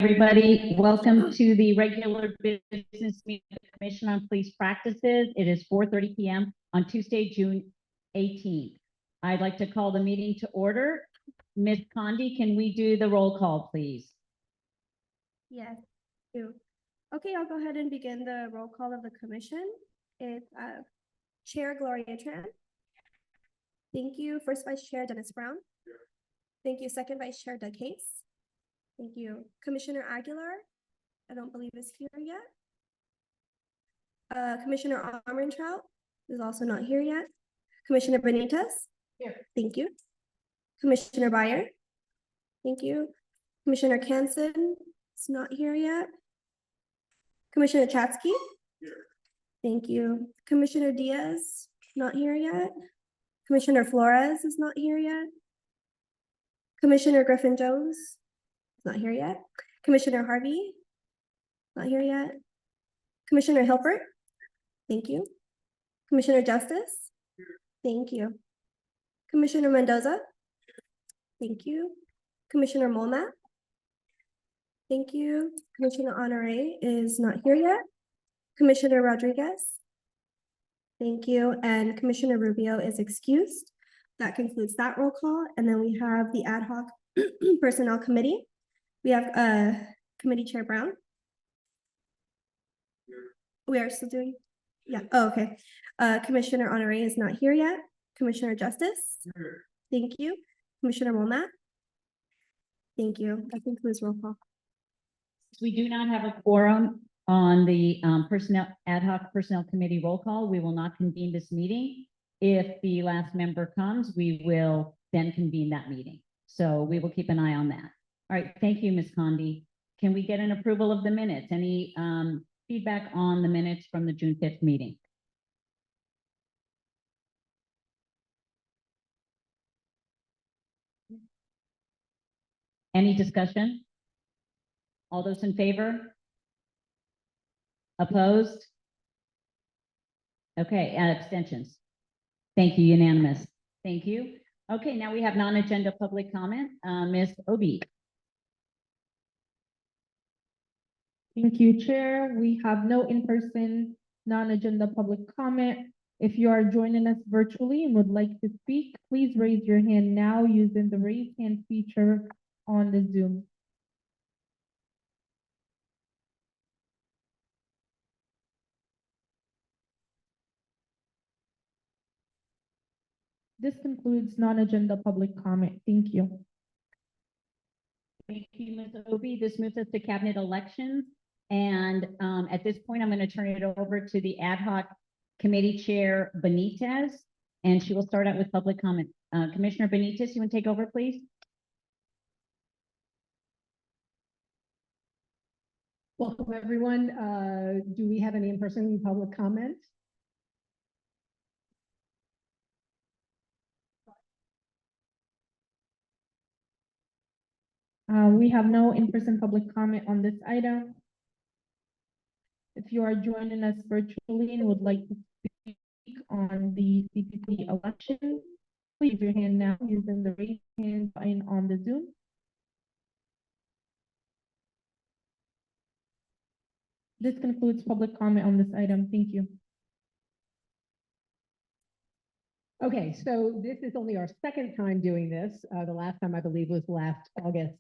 Everybody, welcome to the regular business meeting of the Commission on Police Practices. It is 4:30 p.m. on Tuesday, June 18th. I'd like to call the meeting to order. Ms. Condi, can we do the roll call, please? Yes, do. Okay, I'll go ahead and begin the roll call of the commission. It's Chair Gloria Tran. Thank you. First Vice Chair Dennis Brown. Thank you. Second Vice Chair Doug Case. Thank you. Commissioner Aguilar, I don't believe is here yet. Commissioner Armentrout is also not here yet. Commissioner Benitez. Here. Thank you. Commissioner Byer. Thank you. Commissioner Kansen is not here yet. Commissioner Chatsky. Here. Thank you. Commissioner Diaz, not here yet. Commissioner Flores is not here yet. Commissioner Griffin-Jones is not here yet. Commissioner Harvey, not here yet. Commissioner Hilbert, thank you. Commissioner Justice, thank you. Commissioner Mendoza, thank you. Commissioner Molnat, thank you. Commissioner Honore is not here yet. Commissioner Rodriguez, thank you. And Commissioner Rubio is excused. That concludes that roll call. And then we have the ad hoc personnel committee. We have Committee Chair Brown. We are still doing, yeah, oh, okay. Commissioner Honore is not here yet. Commissioner Justice, thank you. Commissioner Molnat, thank you. That concludes roll call. We do not have a quorum on the ad hoc personnel committee roll call. We will not convene this meeting. If the last member comes, we will then convene that meeting. So we will keep an eye on that. All right, thank you, Ms. Condi. Can we get an approval of the minutes? Any feedback on the minutes from the June 5th meeting? Any discussion? All those in favor? Opposed? Okay, abstentions. Thank you, unanimous. Thank you. Okay, now we have non-agenda public comment. Ms. Obi. Thank you, Chair. We have no in-person non-agenda public comment. If you are joining us virtually and would like to speak, please raise your hand now using the raise hand feature on the Zoom. This concludes non-agenda public comment. Thank you. Thank you, Ms. Obi. This moves us to cabinet elections. And at this point, I'm going to turn it over to the ad hoc committee chair, Benitez, and she will start out with public comment. Commissioner Benitez, you want to take over, please? Welcome, everyone. Do we have any in-person public comment? We have no in-person public comment on this item. If you are joining us virtually and would like to speak on the CPP election, please raise your hand now using the raise hand button on the Zoom. This concludes public comment on this item. Thank you. Okay, so this is only our second time doing this. The last time I believe was last August.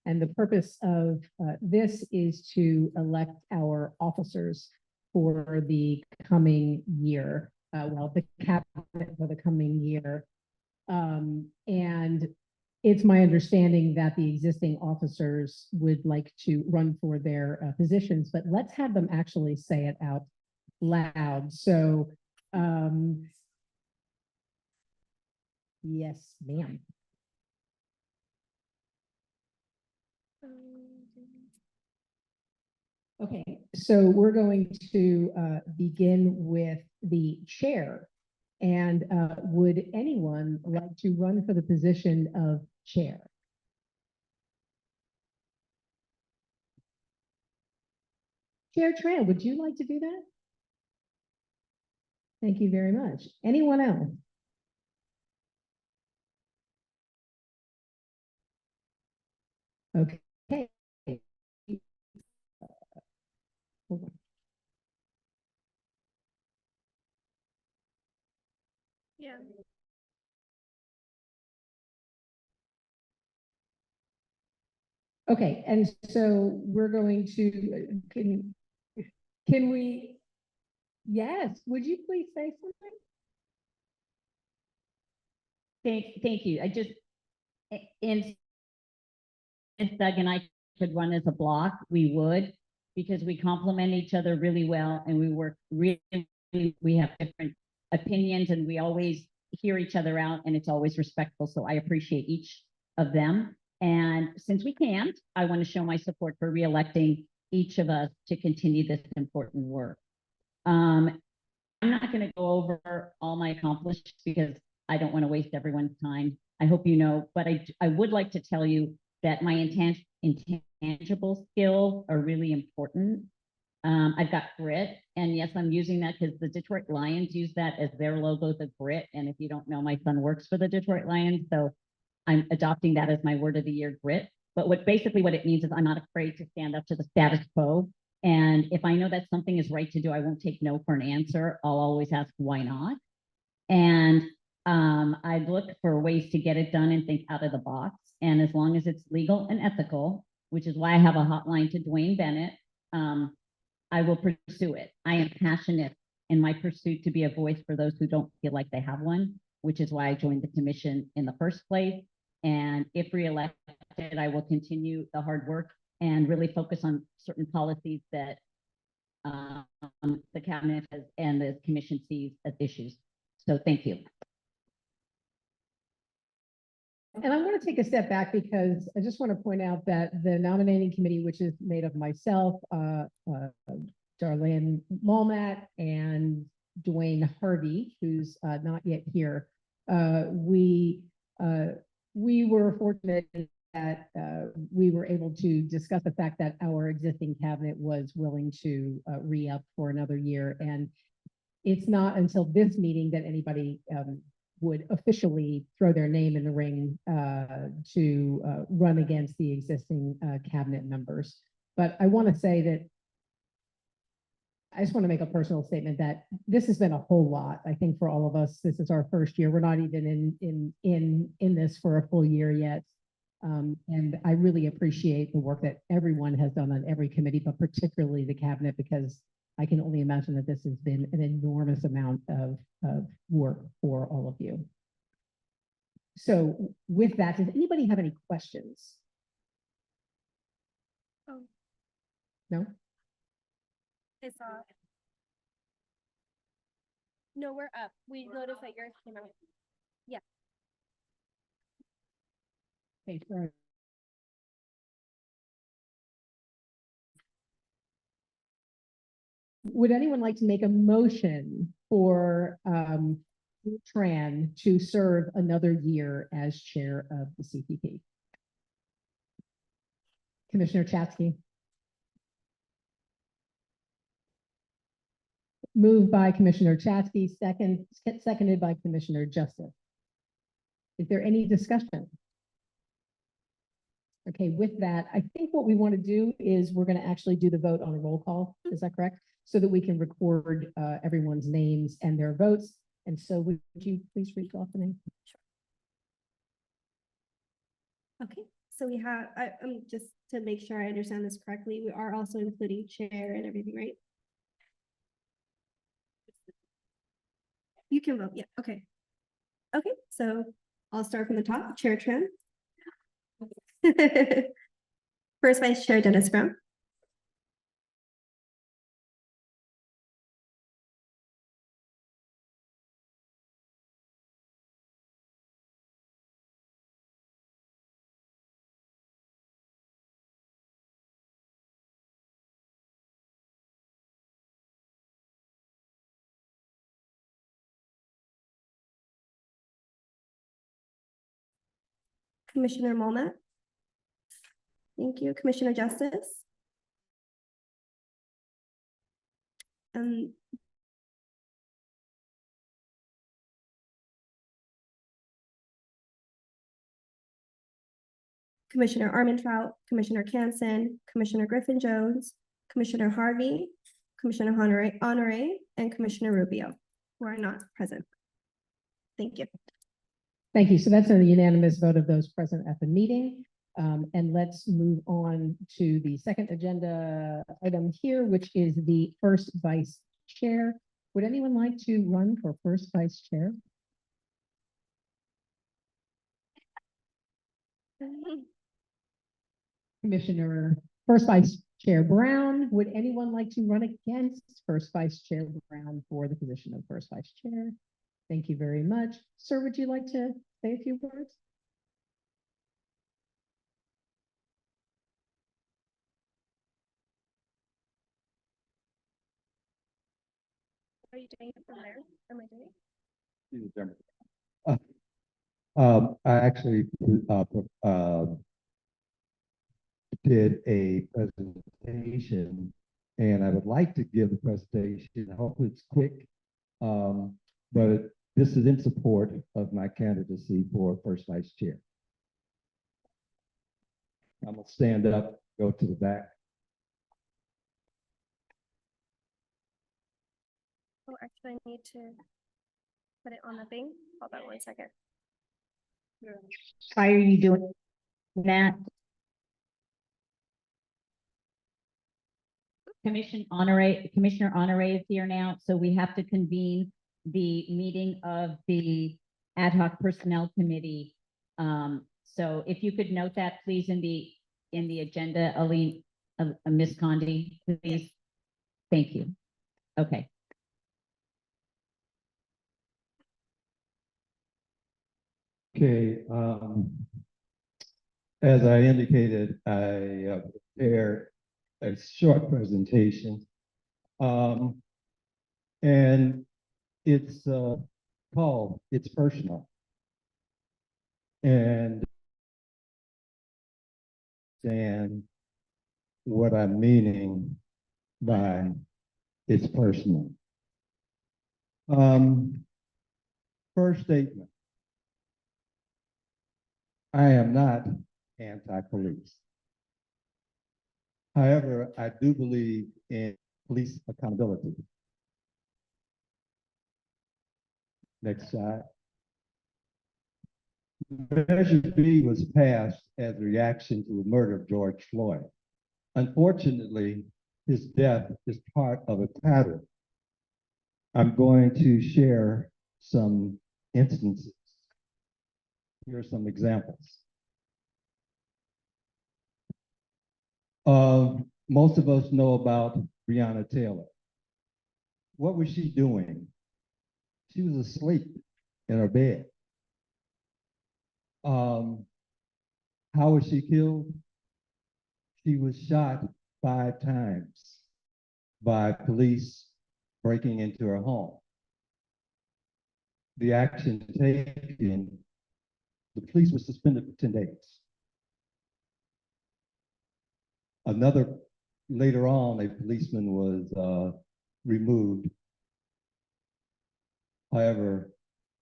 And the purpose of this is to elect our officers for the coming year. The cabinet for the coming year. And it's my understanding that the existing officers would like to run for their positions, but let's have them actually say it out loud. So, yes, ma'am. Okay, so we're going to begin with the chair. And would anyone like to run for the position of chair? Chair Tran, would you like to do that? Thank you very much. Anyone else? Okay. Okay, and so we're going to, can we, yes, would you please say something? Thank you. I just, in, if Doug and I could run as a block, we would, because we complement each other really well and we work really, we have different opinions and we always hear each other out and it's always respectful. So I appreciate each of them. And since we can't, I want to show my support for reelecting each of us to continue this important work. I'm not going to go over all my accomplishments because I don't want to waste everyone's time. I hope you know, but I would like to tell you that my intangible skills are really important. I've got grit, and yes, I'm using that because the Detroit Lions use that as their logo, the grit. And if you don't know, my son works for the Detroit Lions, so I'm adopting that as my word of the year, grit. But what it means is I'm not afraid to stand up to the status quo. And if I know that something is right to do, I won't take no for an answer. I'll always ask why not. And I look for ways to get it done and think out of the box. And as long as it's legal and ethical, which is why I have a hotline to Dwayne Bennett, I will pursue it. I am passionate in my pursuit to be a voice for those who don't feel like they have one, which is why I joined the commission in the first place. And if reelected, I will continue the hard work and really focus on certain policies that the cabinet has and the commission sees as issues. So thank you. And I want to take a step back because I just want to point out that the nominating committee, which is made of myself, Darlene Malmat and Dwayne Harvey, who's not yet here, we were fortunate that we were able to discuss the fact that our existing cabinet was willing to re-up for another year. And it's not until this meeting that anybody would officially throw their name in the ring to run against the existing cabinet members. But I want to say that I just want to make a personal statement that this has been a whole lot. I think for all of us, this is our first year. We're not even in this for a full year yet. And I really appreciate the work that everyone has done on every committee, but particularly the cabinet, because I can only imagine that this has been an enormous amount of work for all of you. So with that, does anybody have any questions? Oh. No? I saw. No, we're up. We noticed that yours came out. Yeah. Okay, sure. Would anyone like to make a motion for Tran to serve another year as chair of the CPP? Commissioner Chatsky. Moved by Commissioner Chatsky, seconded by Commissioner Justice. Is there any discussion? Okay, with that, I think what we want to do is we're going to actually do the vote on a roll call. Is that correct? So that we can record everyone's names and their votes. And so would you please read off the name? Okay, so we have, just to make sure I understand this correctly, we are also including chair and everything, right? You can vote, yeah, okay. Okay, so I'll start from the top, Chair Tran. First Vice Chair Dennis Brown. Commissioner Molnett. Thank you. Commissioner Justice. Commissioner Armentrout, Commissioner Canson, Commissioner Griffin Jones, Commissioner Harvey, Commissioner Honore, and Commissioner Rubio, who are not present. Thank you. Thank you. So that's a unanimous vote of those present at the meeting. And let's move on to the second agenda item here, which is the first vice chair. Would anyone like to run for first vice chair? Commissioner, First Vice Chair Brown, would anyone like to run against First Vice Chair Brown for the position of First Vice Chair? Thank you very much. Sir, would you like to say a few words? Are you doing it from there? Am I doing it? She's a Democrat. I actually did a presentation, and I would like to give the presentation. I hope it's quick, but this is in support of my candidacy for first vice chair. I'm gonna stand up, go to the back. Oh, actually, I need to put it on the thing. Hold on 1 second. Why are you doing that? Commissioner Honore is here now, so we have to convene the meeting of the Ad hoc Personnel Committee. So if you could note that, please, in the agenda, Aline, Ms. Condi, please. Thank you. Okay. Okay, as I indicated, I prepared a short presentation. And it's called It's Personal. And what I'm meaning by it's personal. First statement. I am not anti-police. However, I do believe in police accountability. Next slide. Measure B was passed as a reaction to the murder of George Floyd. Unfortunately, his death is part of a pattern. I'm going to share some instances. Here are some examples. Most of us know about Breonna Taylor. What was she doing? She was asleep in her bed. How was she killed? She was shot 5 times by police breaking into her home. The action taken, the police were suspended for 10 days. Later on, a policeman was removed. However,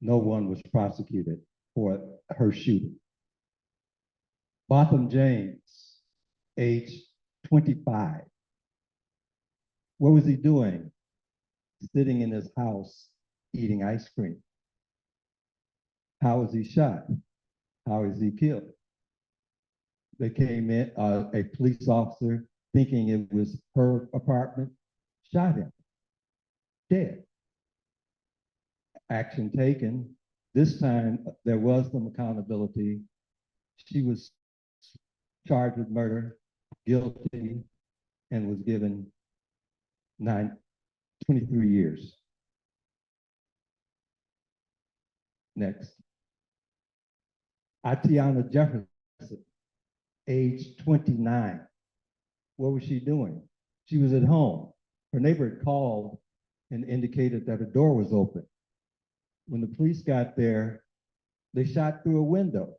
no one was prosecuted for her shooting. Botham James, age 25. What was he doing? Sitting in his house eating ice cream. How was he shot? How was he killed? They came in, a police officer, thinking it was her apartment, shot him, dead. Action taken. This time, there was some accountability. She was charged with murder, guilty, and was given 23 years. Next. Atiana Jefferson, age 29. What was she doing? She was at home. Her neighbor had called and indicated that her door was open. When the police got there, they shot through a window,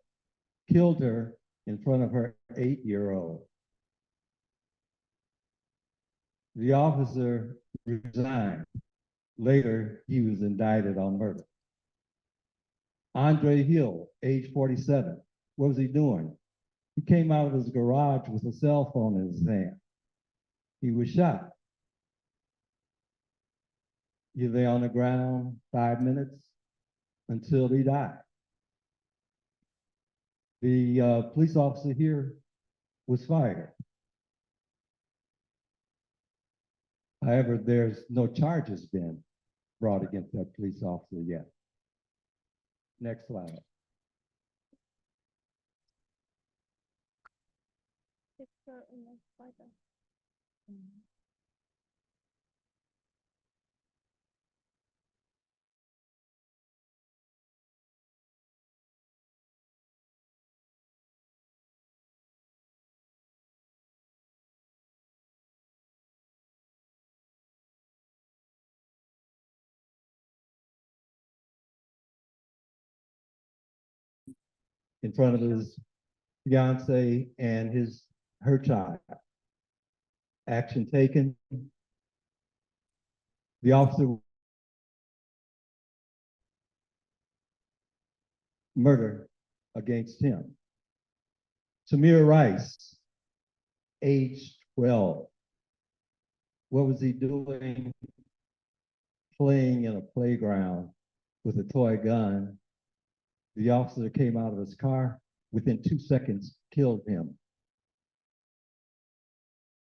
killed her in front of her 8-year-old. The officer resigned. Later, he was indicted on murder. Andre Hill, age 47. What was he doing? He came out of his garage with a cell phone in his hand. He was shot. He lay on the ground 5 minutes until he died. The police officer here was fired. However, there's no charges been brought against that police officer yet. Next slide. In front of his fiance and her child. Action taken. The officer murder against him. Tamir Rice, age 12. What was he doing? Playing in a playground with a toy gun. The officer came out of his car, within 2 seconds, killed him.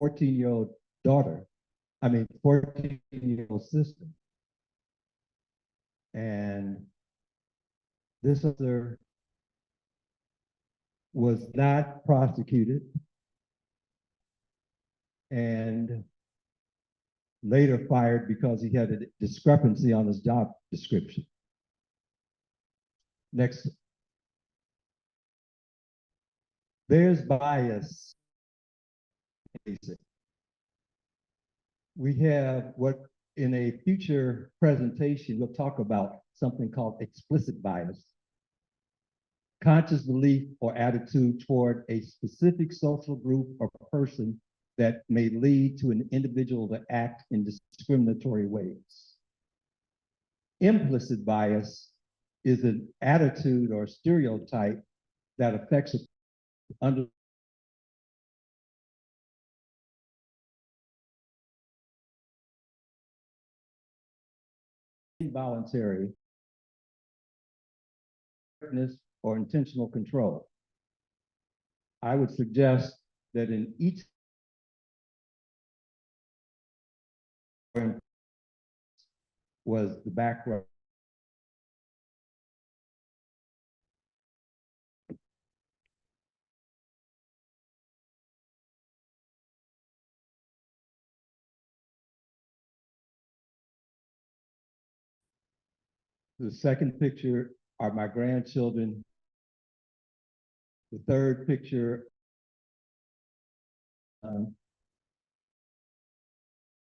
14-year-old daughter, 14-year-old sister. And this officer was not prosecuted and later fired because he had a discrepancy on his job description. Next. There's bias. We have what in a future presentation, we'll talk about something called explicit bias. Conscious belief or attitude toward a specific social group or person that may lead to an individual to act in discriminatory ways. Implicit bias is an attitude or stereotype that affects under involuntary or intentional control. I would suggest that in each was the background. The second picture are my grandchildren. The third picture,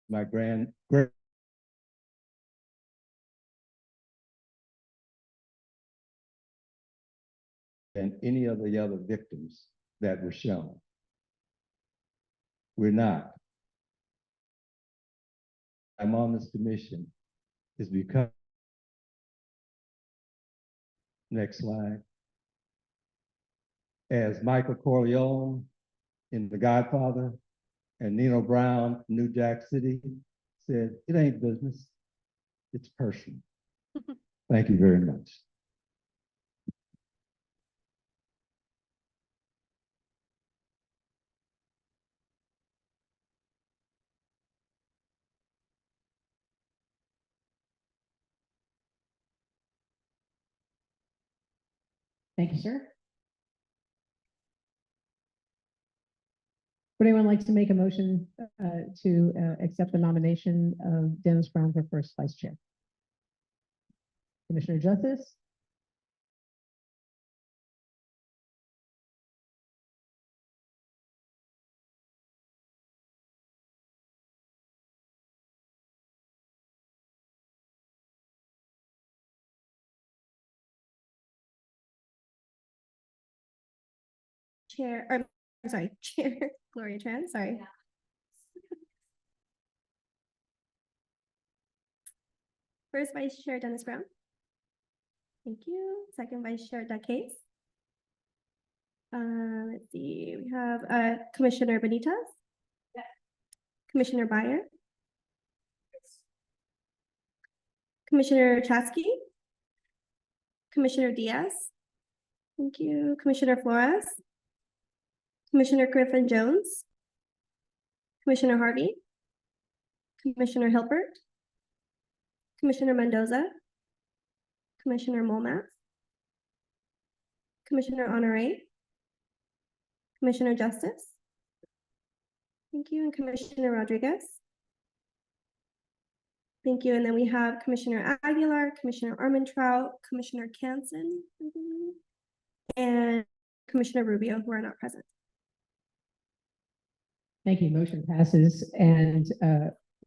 my grand and any of the other victims that were shown. We're not. I'm on this commission is because, next slide. As Michael Corleone in The Godfather and Nino Brown, New Jack City said, it ain't business, it's personal. Thank you very much. Thank you, sir. Would anyone like to make a motion to accept the nomination of Dennis Brown for first vice chair? Commissioner Justice? Chair Gloria Tran, sorry. Yeah. First Vice Chair Dennis Brown. Thank you. Second Vice Chair Doug Case. Let's see, we have Commissioner Benitez. Yes. Commissioner Byer. Commissioner Chasky. Commissioner Diaz. Thank you. Commissioner Flores. Commissioner Griffin Jones. Commissioner Harvey. Commissioner Hilbert. Commissioner Mendoza. Commissioner Molmath. Commissioner Honore. Commissioner Justice. Thank you, and Commissioner Rodriguez. Thank you, and then we have Commissioner Aguilar, Commissioner Armentrout, Commissioner Canson, I believe, and Commissioner Rubio, who are not present. Thank you. Motion passes. And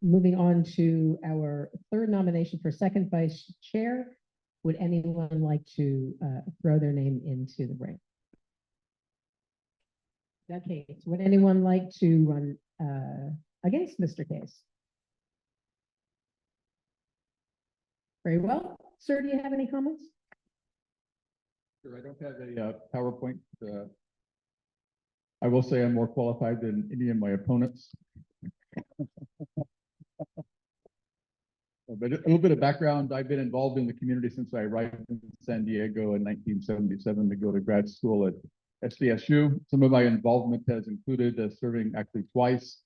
moving on to our third nomination for second vice chair. Would anyone like to throw their name into the ring? Okay, would anyone like to run against Mr. Case? Very well. Sir, do you have any comments? Sure, I don't have a PowerPoint. I will say I'm more qualified than any of my opponents. But a little bit of background, I've been involved in the community since I arrived in San Diego in 1977 to go to grad school at SDSU. Some of my involvement has included serving actually twice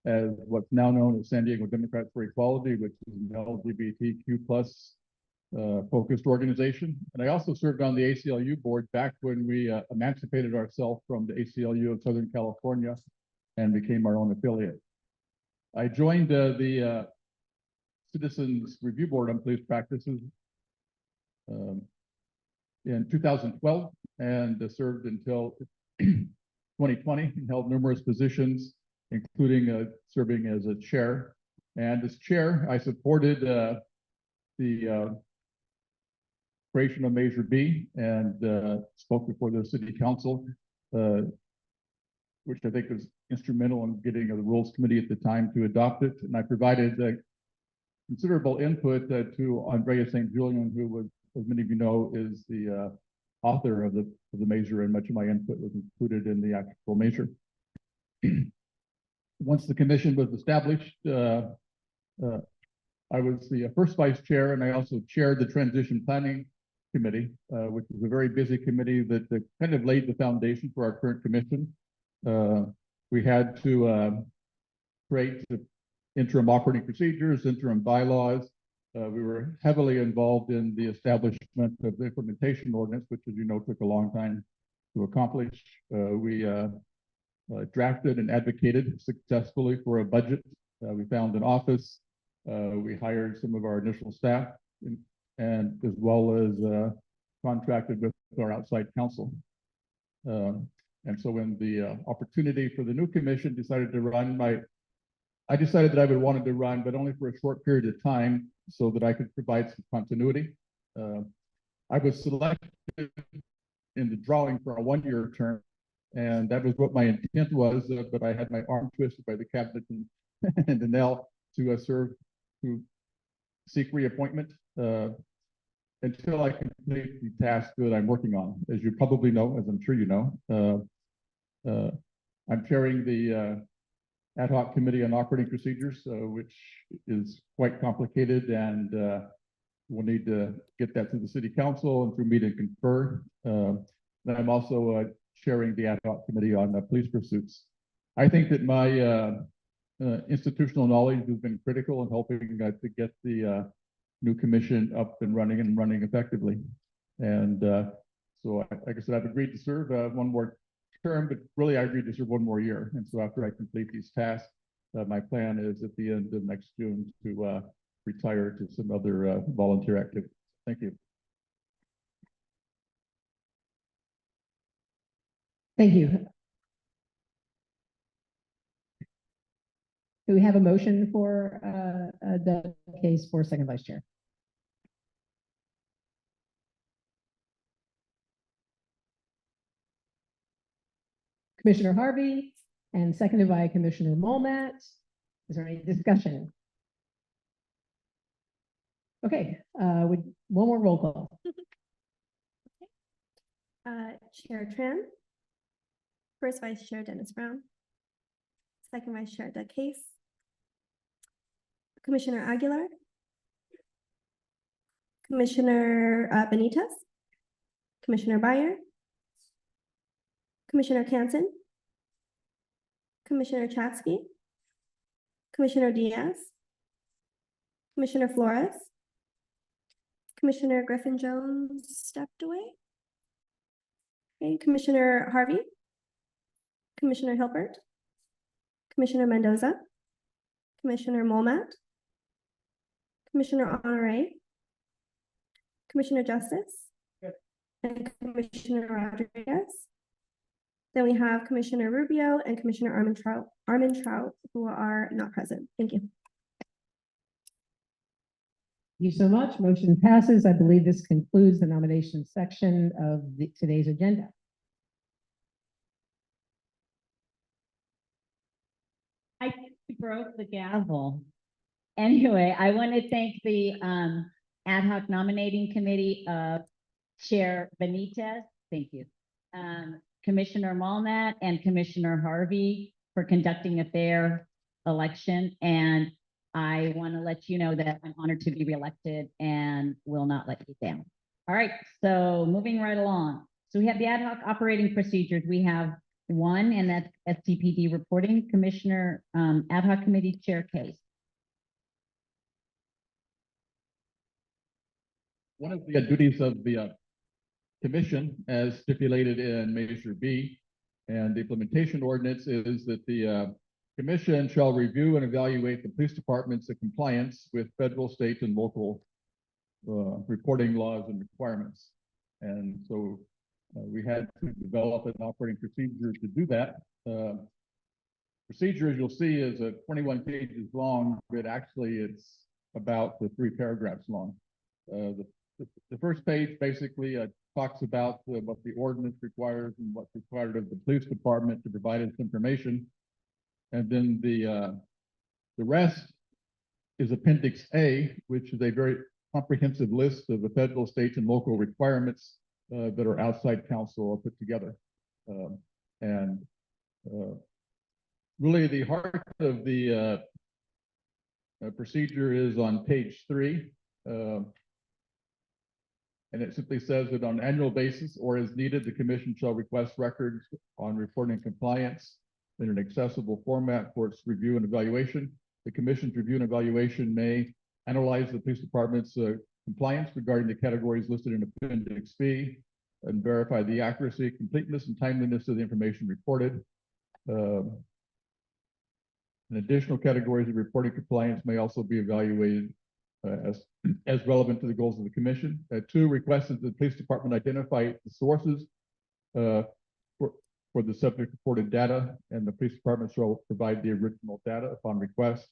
as what's now known as San Diego Democrats for Equality, which is an LGBTQ plus focused organization. And I also served on the ACLU board back when we emancipated ourselves from the ACLU of Southern California and became our own affiliate. I joined the Citizens Review Board on Police Practices in 2012 and served until 2020 and held numerous positions, including serving as a chair. And as chair, I supported the creation of Measure B and spoke before the city council, which I think was instrumental in getting the Rules Committee at the time to adopt it. And I provided considerable input to Andrea St. Julian, who was, as many of you know, is the author of the measure, and much of my input was included in the actual measure. Once the commission was established, I was the first vice chair, and I also chaired the Transition Planning Committee, which was a very busy committee that kind of laid the foundation for our current commission. We had to create the interim operating procedures, interim bylaws. We were heavily involved in the establishment of the implementation ordinance, which, as you know, took a long time to accomplish. We drafted and advocated successfully for a budget. We found an office. We hired some of our initial staff, and as well as contracted with our outside counsel. And so when the opportunity for the new commission decided to run, I decided that I would want to run, but only for a short period of time so that I could provide some continuity. I was selected in the drawing for a one-year term, and that was what my intent was, but I had my arm twisted by the cabinet and Danelle to serve, to seek reappointment until I complete the task that I'm working on. As you probably know, as I'm sure you know, I'm chairing the Ad hoc Committee on Operating Procedures, which is quite complicated, and we'll need to get that through the City Council and through me to confer. Then I'm also chairing the Ad hoc Committee on Police Pursuits. I think that my institutional knowledge has been critical in helping to get the new commission up and running effectively. And so, like I said, I've agreed to serve one more term, but really I agreed to serve one more year. And so after I complete these tasks, my plan is at the end of next June to retire to some other volunteer activities. Thank you. Thank you. Do we have a motion for the case for second vice chair? Commissioner Harvey, and seconded by Commissioner Molmath. Is there any discussion? Okay, with one more roll call. Chair Tran. First Vice Chair Dennis Brown. Second Vice Chair Doug Case. Commissioner Aguilar. Commissioner Benitez. Commissioner Byer. Commissioner Canson, Commissioner Chatsky, Commissioner Diaz, Commissioner Flores, Commissioner Griffin Jones stepped away. Okay, Commissioner Harvey, Commissioner Hilbert, Commissioner Mendoza, Commissioner Molmat, Commissioner Honore, Commissioner Justice, and Commissioner Rodriguez. Then we have Commissioner Rubio and Commissioner Armin Trout, who are not present. Thank you. Thank you so much. Motion passes. I believe this concludes the nomination section of today's agenda. I think we broke the gavel. Anyway, I want to thank the ad hoc nominating committee Chair Benitez. Thank you. Commissioner Molnat and Commissioner Harvey for conducting a fair election. And I want to let you know that I'm honored to be reelected and will not let you down. All right, so moving right along. So we have the ad hoc operating procedures. We have one, and that's SCPD reporting. Commissioner ad hoc committee chair case. One of the duties of the commission, as stipulated in Measure B and the implementation ordinance, is that the commission shall review and evaluate the police department's compliance with federal, state, and local reporting laws and requirements. And so we had to develop an operating procedure to do that. Procedure, as you'll see, is 21 pages long, but actually it's about 3 paragraphs long. The first page basically talks about what the ordinance requires and what's required of the police department to provide us information. And then the rest is Appendix A, which is a very comprehensive list of the federal, state, and local requirements that are outside counsel put together. Really the heart of the procedure is on page 3. And it simply says that on an annual basis or as needed, the commission shall request records on reporting compliance in an accessible format for its review and evaluation. The commission's review and evaluation may analyze the police department's compliance regarding the categories listed in Appendix B and verify the accuracy, completeness, and timeliness of the information reported. And additional categories of reporting compliance may also be evaluated as relevant to the goals of the commission. 2, requests that the police department identify the sources for the subject reported data, and the police department shall provide the original data upon request.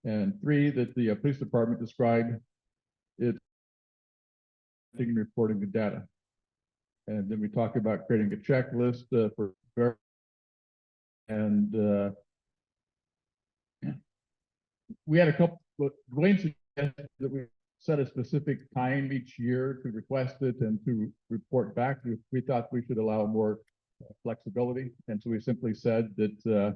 And 3, that the police department describe its reporting the data. And then we talk about creating a checklist for and we had a couple. Dwayne suggested that we set a specific time each year to request it and to report back. We thought we should allow more flexibility, and so we simply said that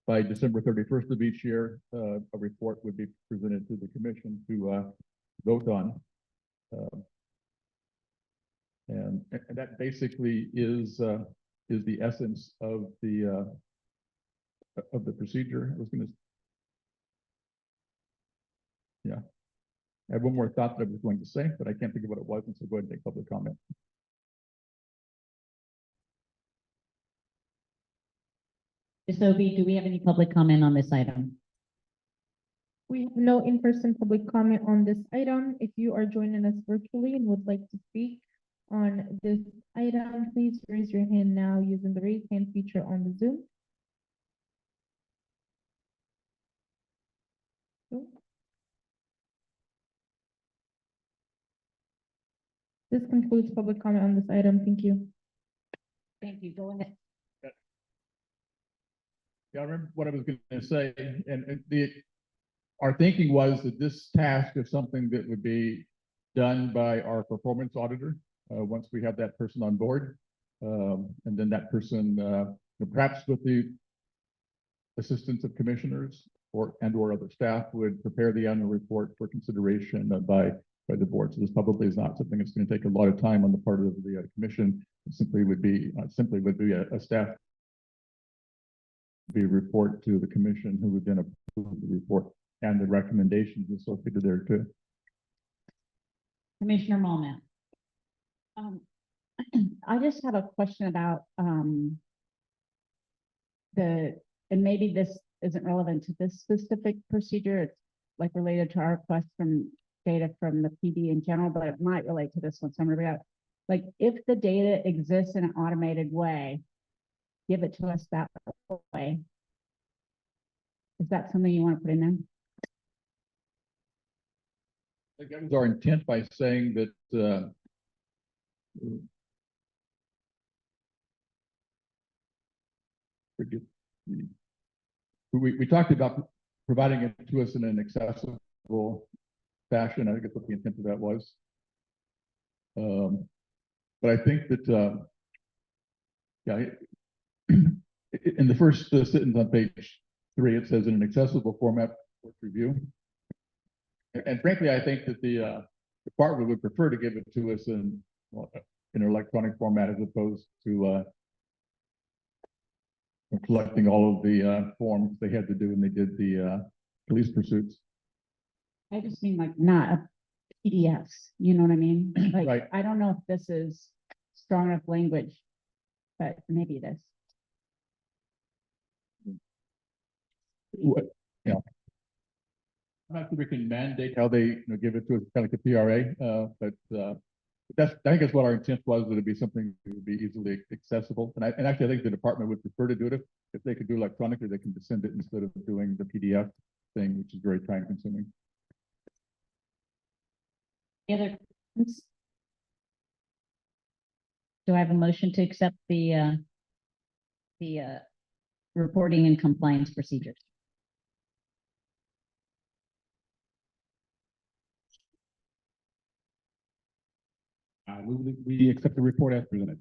by December 31st of each year, a report would be presented to the commission to vote on. And that basically is the essence of the procedure. I was going to, yeah, I have one more thought that I was going to say, but I can't think of what it was, and so go ahead and take public comment. Ms. Obi, do we have any public comment on this item? We have no in-person public comment on this item. If you are joining us virtually and would like to speak on this item, please raise your hand now using the raise hand feature on the Zoom. This concludes public comment on this item. Thank you. Thank you. Go ahead. Yeah, I remember what I was going to say, and our thinking was that this task is something that would be done by our performance auditor once we have that person on board, and then that person, perhaps with the assistance of commissioners or other staff, would prepare the annual report for consideration by by the board. So this probably is not something that's going to take a lot of time on the part of the commission. It simply would be a staff report to the commission, who would then approve the report and the recommendations associated there too. Commissioner Molman. I just have a question about, and maybe this isn't relevant to this specific procedure. It's like related to our request from data from the PD in general, but it might relate to this one. So I'm gonna be out. Like, if the data exists in an automated way, give it to us that way. Is that something you want to put in there? I think that was our intent by saying that, we talked about providing it to us in an accessible fashion. I think that's what the intent of that was. But I think that, yeah, in the first sentence on page 3, it says in an accessible format for review. And frankly, I think that the department would prefer to give it to us in an electronic format as opposed to collecting all of the forms they had to do when they did the police pursuits. I just mean like not a PDF, you know what I mean? Like, Right. I don't know if this is strong enough language, but maybe it is. Yeah. I'm not sure we can mandate how they give it to us, kind of like a PRA, but I think that's what our intent was, that it'd be something that would be easily accessible. And actually, I think the department would prefer to do it if they could do electronically. They can send it instead of doing the PDF thing, which is very time consuming. Any other questions? Do I have a motion to accept the reporting and compliance procedures? We accept the report as presented.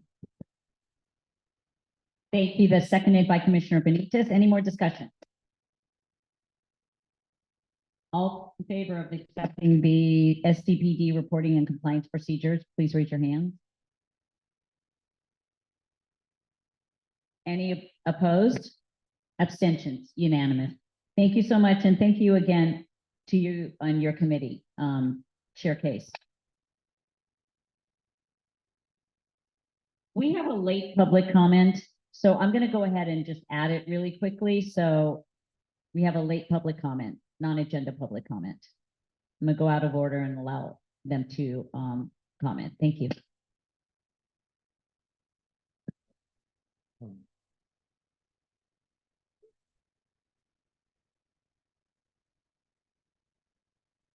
Thank you. That's seconded by Commissioner Benitez. Any more discussion? All in favor of accepting the SCPD reporting and compliance procedures, please raise your hand. Any opposed? Abstentions? Unanimous. Thank you so much, and thank you again to you on your committee, Chair Case. We have a late public comment, so I'm going to go ahead and just add it really quickly. So we have a late public comment, non-agenda public comment. I'm going to go out of order and allow them to comment. Thank you.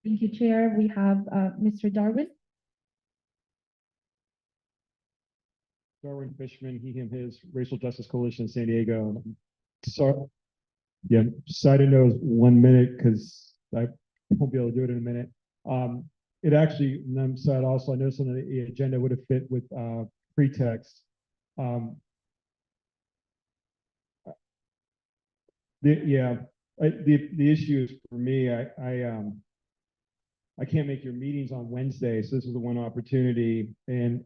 Thank you, Chair. We have Mr. Darwin. Darwin Fishman, he, him, his, Racial Justice Coalition, San Diego. So, yeah, side note, 1 minute, because I won't be able to do it in a minute. It actually, and I'm sad also, I noticed on the agenda would have fit with pretext. The issue is for me, I can't make your meetings on Wednesday, so this is the one opportunity. And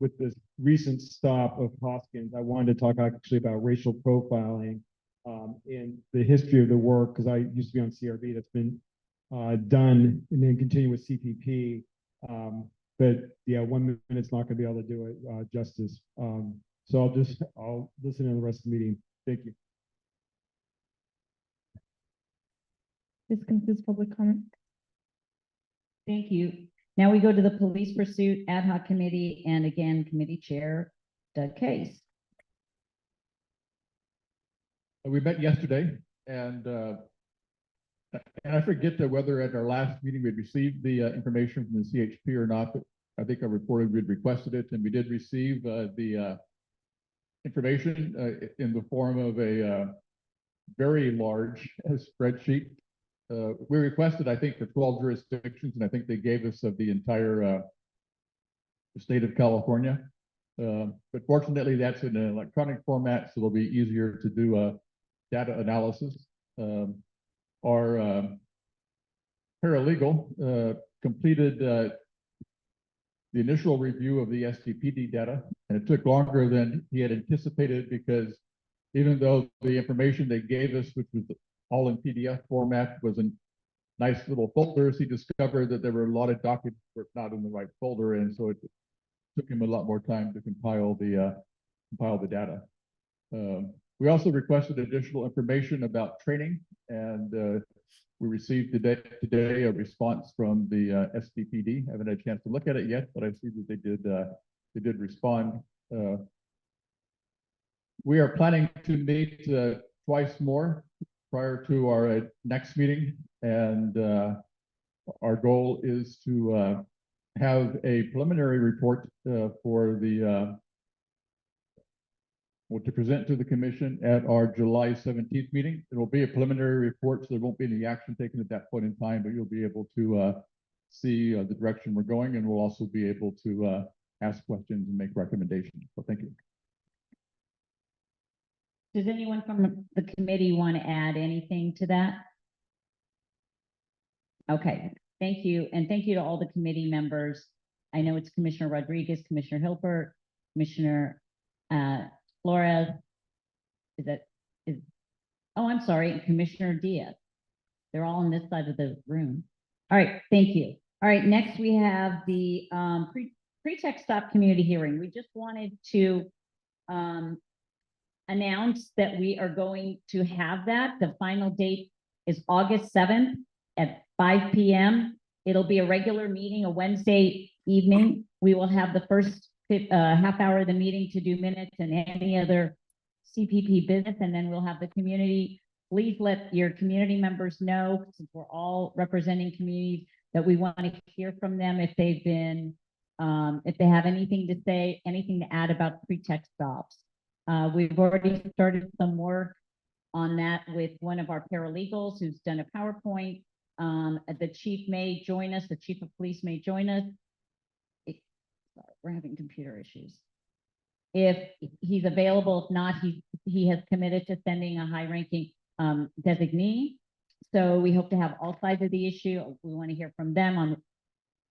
with this recent stop of Hoskins, I wanted to talk actually about racial profiling and the history of the work, because I used to be on CRB that's been done, and then continue with CPP. But yeah, 1 minute's not going to be able to do it justice. So I'll listen to the rest of the meeting. Thank you. This concludes public comment. Thank you. Now we go to the Police Pursuit Ad Hoc Committee, and again, Committee Chair Doug Case. We met yesterday, and I forget whether at our last meeting we'd received the information from the CHP or not, but I think I reported we'd requested it, and we did receive the information in the form of a very large spreadsheet. We requested, I think, for 12 jurisdictions, and I think they gave us of the entire state of California. But fortunately, that's in an electronic format, so it'll be easier to do data analysis. Our paralegal completed the initial review of the STPD data, and it took longer than he had anticipated because even though the information they gave us, which was all in PDF format, was in nice little folders, he discovered that there were a lot of documents that were not in the right folder, and so it took him a lot more time to compile the data. We also requested additional information about training, and we received today a response from the STPD. I haven't had a chance to look at it yet, but I see that they did respond. We are planning to meet twice more prior to our next meeting, and our goal is to have a preliminary report for the to present to the commission at our July 17th meeting. It will be a preliminary report, so there won't be any action taken at that point in time, but you'll be able to see the direction we're going, and we'll also be able to ask questions and make recommendations. So thank you. Does anyone from the committee want to add anything to that? Okay, thank you. And thank you to all the committee members. I know it's Commissioner Rodriguez, Commissioner Hilbert, Commissioner Flores. Oh, I'm sorry, Commissioner Diaz. They're all on this side of the room. All right, thank you. All right, next we have the pretext stop community hearing. We just wanted to announce that we are going to have that. The final date is August 7th at 5 p.m. It'll be a regular meeting, a Wednesday evening. We will have the first half hour of the meeting to do minutes and any other CPP business, and then we'll have the community. Please let your community members know, since we're all representing communities, that we want to hear from them if they've been, if they have anything to say, anything to add about pretext stops. We've already started some work on that with one of our paralegals who's done a PowerPoint. The chief may join us, the chief of police may join us. Sorry, we're having computer issues. If he's available, if not, he has committed to sending a high-ranking designee. So we hope to have all sides of the issue. We want to hear from them on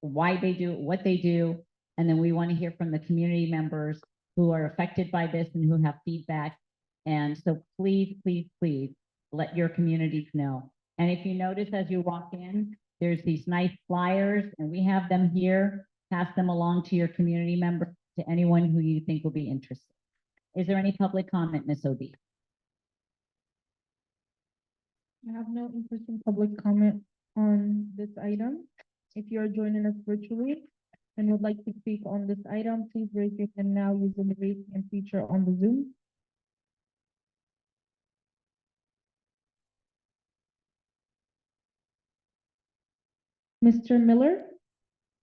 why they do what they do, and then we want to hear from the community members who are affected by this and who have feedback. And so please, please, please let your communities know. And if you notice as you walk in, there's these nice flyers, and we have them here. Pass them along to your community members, to anyone who you think will be interested. Is there any public comment, Ms. O'D? I have no in-person public comment on this item. If you are joining us virtually and would like to speak on this item, please raise your hand now using the raise hand feature on the Zoom. Mr. Miller,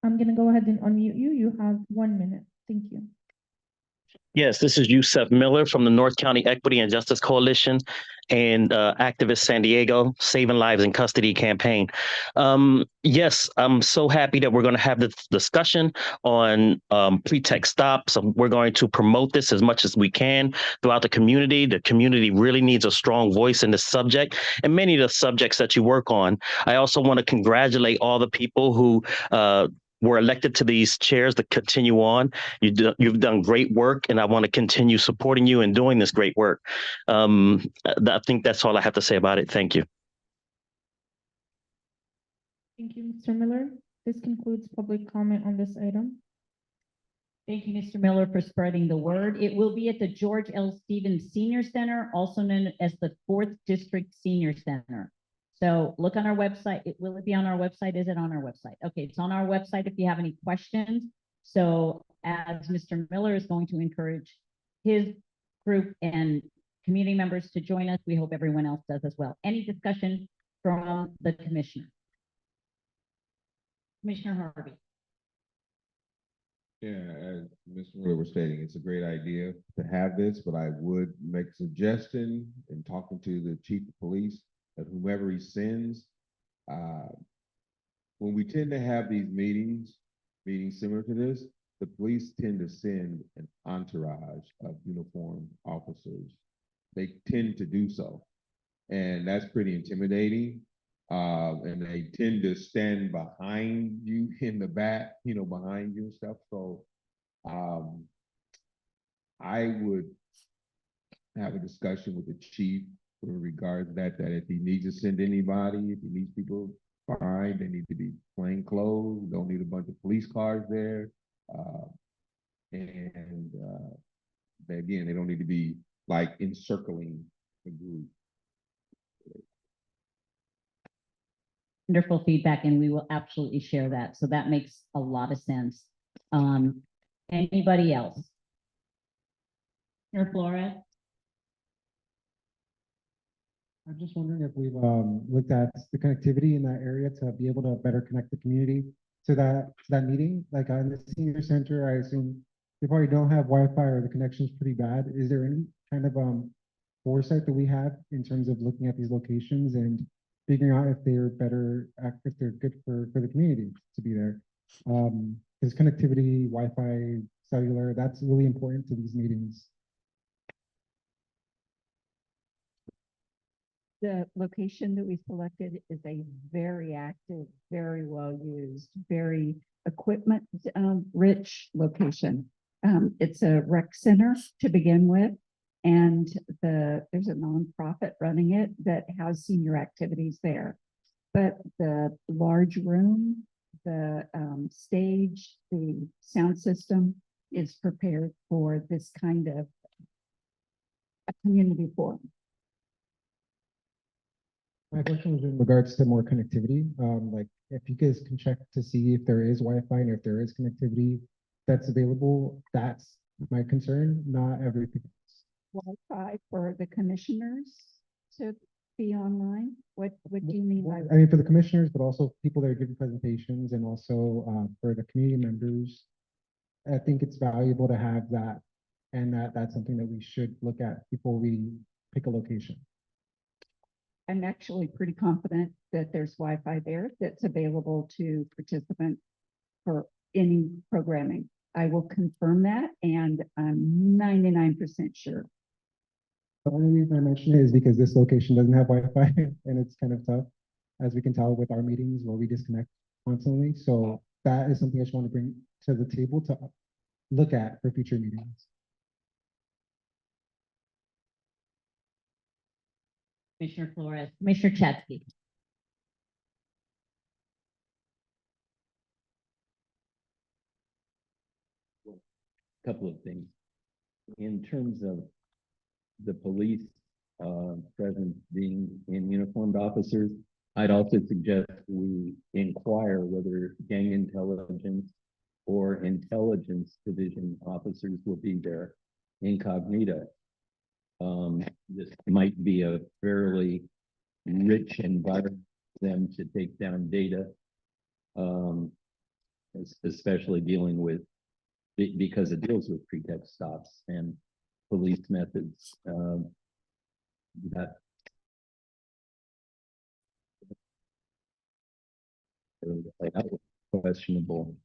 I'm gonna go ahead and unmute you. You have 1 minute. Thank you. Yes, this is Yusef Miller from the North County Equity and Justice Coalition and Activist San Diego Saving Lives in Custody campaign. Yes, I'm so happy that we're going to have this discussion on pretext stops. We're going to promote this as much as we can throughout the community. The community really needs a strong voice in this subject and many of the subjects that you work on. I also want to congratulate all the people who were elected to these chairs to continue on. You've done great work, and I want to continue supporting you and doing this great work. I think that's all I have to say about it. Thank you. Thank you, Mr. Miller. This concludes public comment on this item. Thank you, Mr. Miller, for spreading the word. It will be at the George L. Stevens Senior Center, also known as the 4th District Senior Center. So look on our website. Will it be on our website? Is it on our website? Okay, it's on our website if you have any questions. So as Mr. Miller is going to encourage his group and community members to join us, we hope everyone else does as well. Any discussion from the commissioner? Commissioner Harvey. Yeah, as Mr. Miller was stating, it's a great idea to have this, but I would make a suggestion in talking to the chief of police that whomever he sends, when we tend to have these meetings similar to this, the police tend to send an entourage of uniformed officers. They tend to do so. And that's pretty intimidating. And they tend to stand behind you in the back, behind you and stuff. So, I would have a discussion with the chief in regards to that if he needs to send anybody, if he needs people, fine, they need to be plain clothes, don't need a bunch of police cars there. Again, they don't need to be like encircling the group. Wonderful feedback, and we will absolutely share that. So that makes a lot of sense. Anybody else? Mayor Flores? I'm just wondering if we've looked at the connectivity in that area to be able to better connect the community to that meeting. Like in the senior center, I assume they probably don't have Wi-Fi or the connection's pretty bad. Is there any kind of foresight that we have in terms of looking at these locations and figuring out if they're better, if they're good for the community to be there? Because connectivity, Wi-Fi, cellular, that's really important to these meetings. The location that we selected is a very active, very well used, very equipment rich location. It's a rec center to begin with, and there's a nonprofit running it that has senior activities there. But the large room, the stage, the sound system is prepared for this kind of a community forum. My question was in regards to more connectivity. Like if you guys can check to see if there is Wi-Fi and if there is connectivity that's available, that's my concern, not everything else. Wi-Fi for the commissioners to be online? What do you mean by? I mean, for the commissioners, but also people that are giving presentations and also for the community members. I think it's valuable to have that, and that's something that we should look at before we pick a location. I'm actually pretty confident that there's Wi-Fi there that's available to participants for any programming. I will confirm that, and I'm 99% sure. The only reason I mention it is because this location doesn't have Wi-Fi and it's kind of tough, as we can tell with our meetings where we disconnect constantly. So that is something I just want to bring to the table to look at for future meetings. Commissioner Flores, Commissioner Chetsky. Couple of things. In terms of the police presence being in uniformed officers, I'd also suggest we inquire whether gang intelligence or intelligence division officers will be there incognito. This might be a fairly rich environment for them to take down data, especially dealing with, because it deals with pretext stops and police methods. That questionable.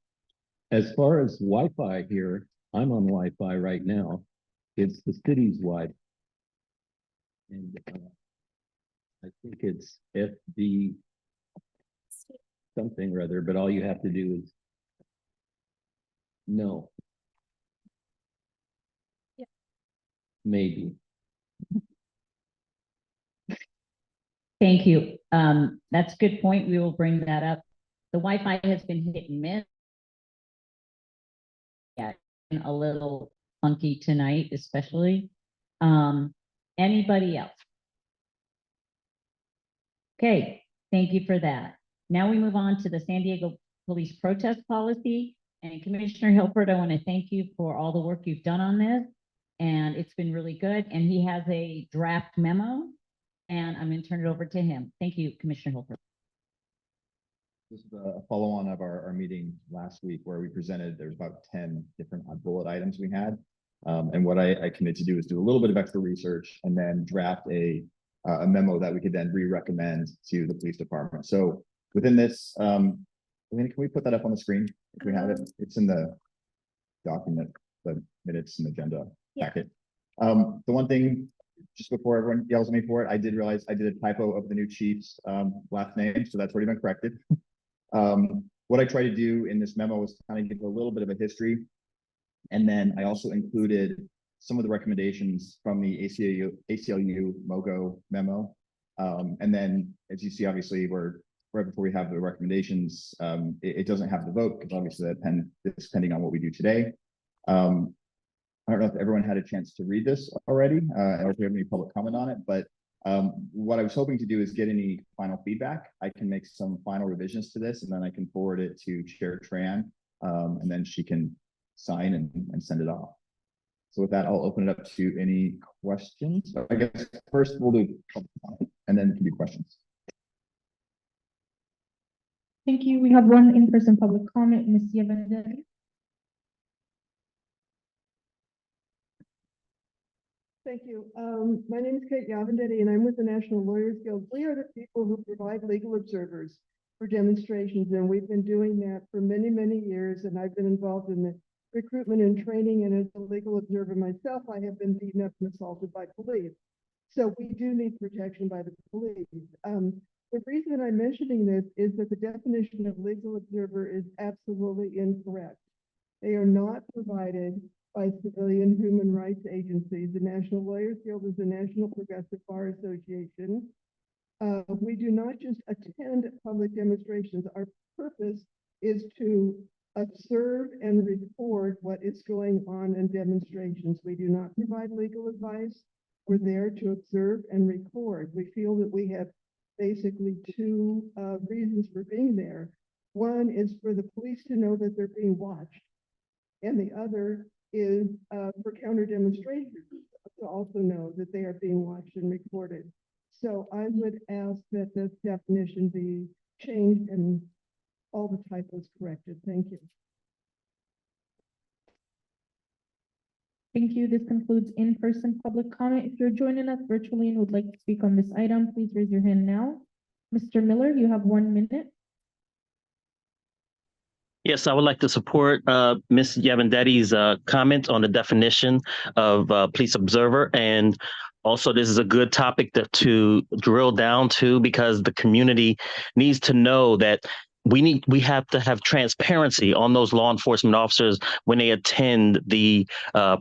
As far as Wi-Fi here, I'm on Wi-Fi right now. It's the city's Wi-Fi. And I think it's FD something or other, but all you have to do is no. Yeah. Maybe. Thank you. That's a good point. We will bring that up. The Wi-Fi has been hit and miss. Yeah, a little funky tonight, especially. Anybody else? Okay, thank you for that. Now we move on to the San Diego Police Protest Policy. And Commissioner Hilford, I want to thank you for all the work you've done on this. And it's been really good. And he has a draft memo. And I'm going to turn it over to him. Thank you, Commissioner Hilford. This is a follow-on of our meeting last week where we presented, there's about 10 different bullet items we had. And what I committed to do is do a little bit of extra research and then draft a memo that we could then re-recommend to the police department. So within this, Elena, can we put that up on the screen if we have it? It's in the document, the minutes and agenda packet. The one thing just before everyone yells at me for it, I did realize I did a typo of the new chief's last name, so that's already been corrected. What I tried to do in this memo was kind of give a little bit of a history. And then I also included some of the recommendations from the ACLU MOGO memo. And then, as you see, obviously, we're right before we have the recommendations. It doesn't have the vote because obviously it's depending on what we do today. I don't know if everyone had a chance to read this already, or if we have any public comment on it, but what I was hoping to do is get any final feedback. I can make some final revisions to this, and then I can forward it to Chair Tran, and then she can sign and send it off. So with that, I'll open it up to any questions. I guess first we'll do public comment, and then it can be questions. Thank you. We have one in-person public comment, Ms. Yavandeli. Thank you. My name is Kate Yavandetti, and I'm with the National Lawyers Guild. We are the people who provide legal observers for demonstrations, and we've been doing that for many, many years. And I've been involved in the recruitment and training. And as a legal observer myself, I have been beaten up and assaulted by police. So we do need protection by the police. The reason I'm mentioning this is that the definition of legal observer is absolutely incorrect. They are not provided by civilian human rights agencies. The National Lawyers Guild is the National Progressive Bar Association. We do not just attend public demonstrations. Our purpose is to observe and record what is going on in demonstrations. We do not provide legal advice. We're there to observe and record. We feel that we have basically two reasons for being there. One is for the police to know that they're being watched, and the other is for counter demonstrators to also know that they are being watched and recorded. So I would ask that this definition be changed and all the typos corrected. Thank you. Thank you. This concludes in-person public comment. If you're joining us virtually and would like to speak on this item, please raise your hand now. Mr. Miller, you have 1 minute. Yes, I would like to support Ms. Yavandetti's comment on the definition of police observer. And also, this is a good topic to drill down to, because the community needs to know that we have to have transparency on those law enforcement officers when they attend the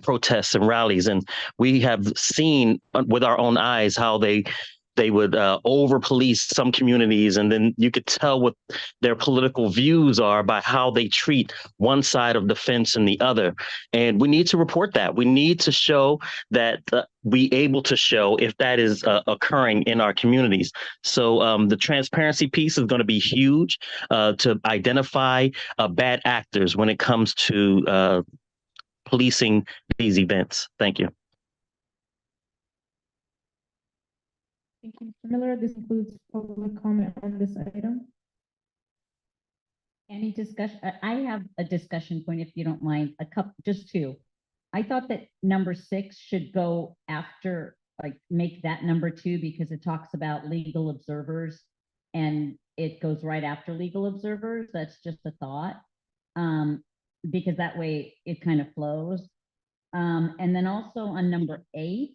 protests and rallies. And we have seen with our own eyes how they would over police some communities, and then you could tell what their political views are by how they treat one side of the fence and the other. And we need to report that. We need to show that be able to show if that is occurring in our communities. So the transparency piece is going to be huge to identify bad actors when it comes to policing these events. Thank you. Thank you, Mr. Miller. This concludes public comment on this item. Any discussion? I have a discussion point, if you don't mind, just two. I thought that number 6 should go after, like, make that number 2, because it talks about legal observers and it goes right after legal observers. That's just a thought. Because that way it kind of flows. And then also on number 8,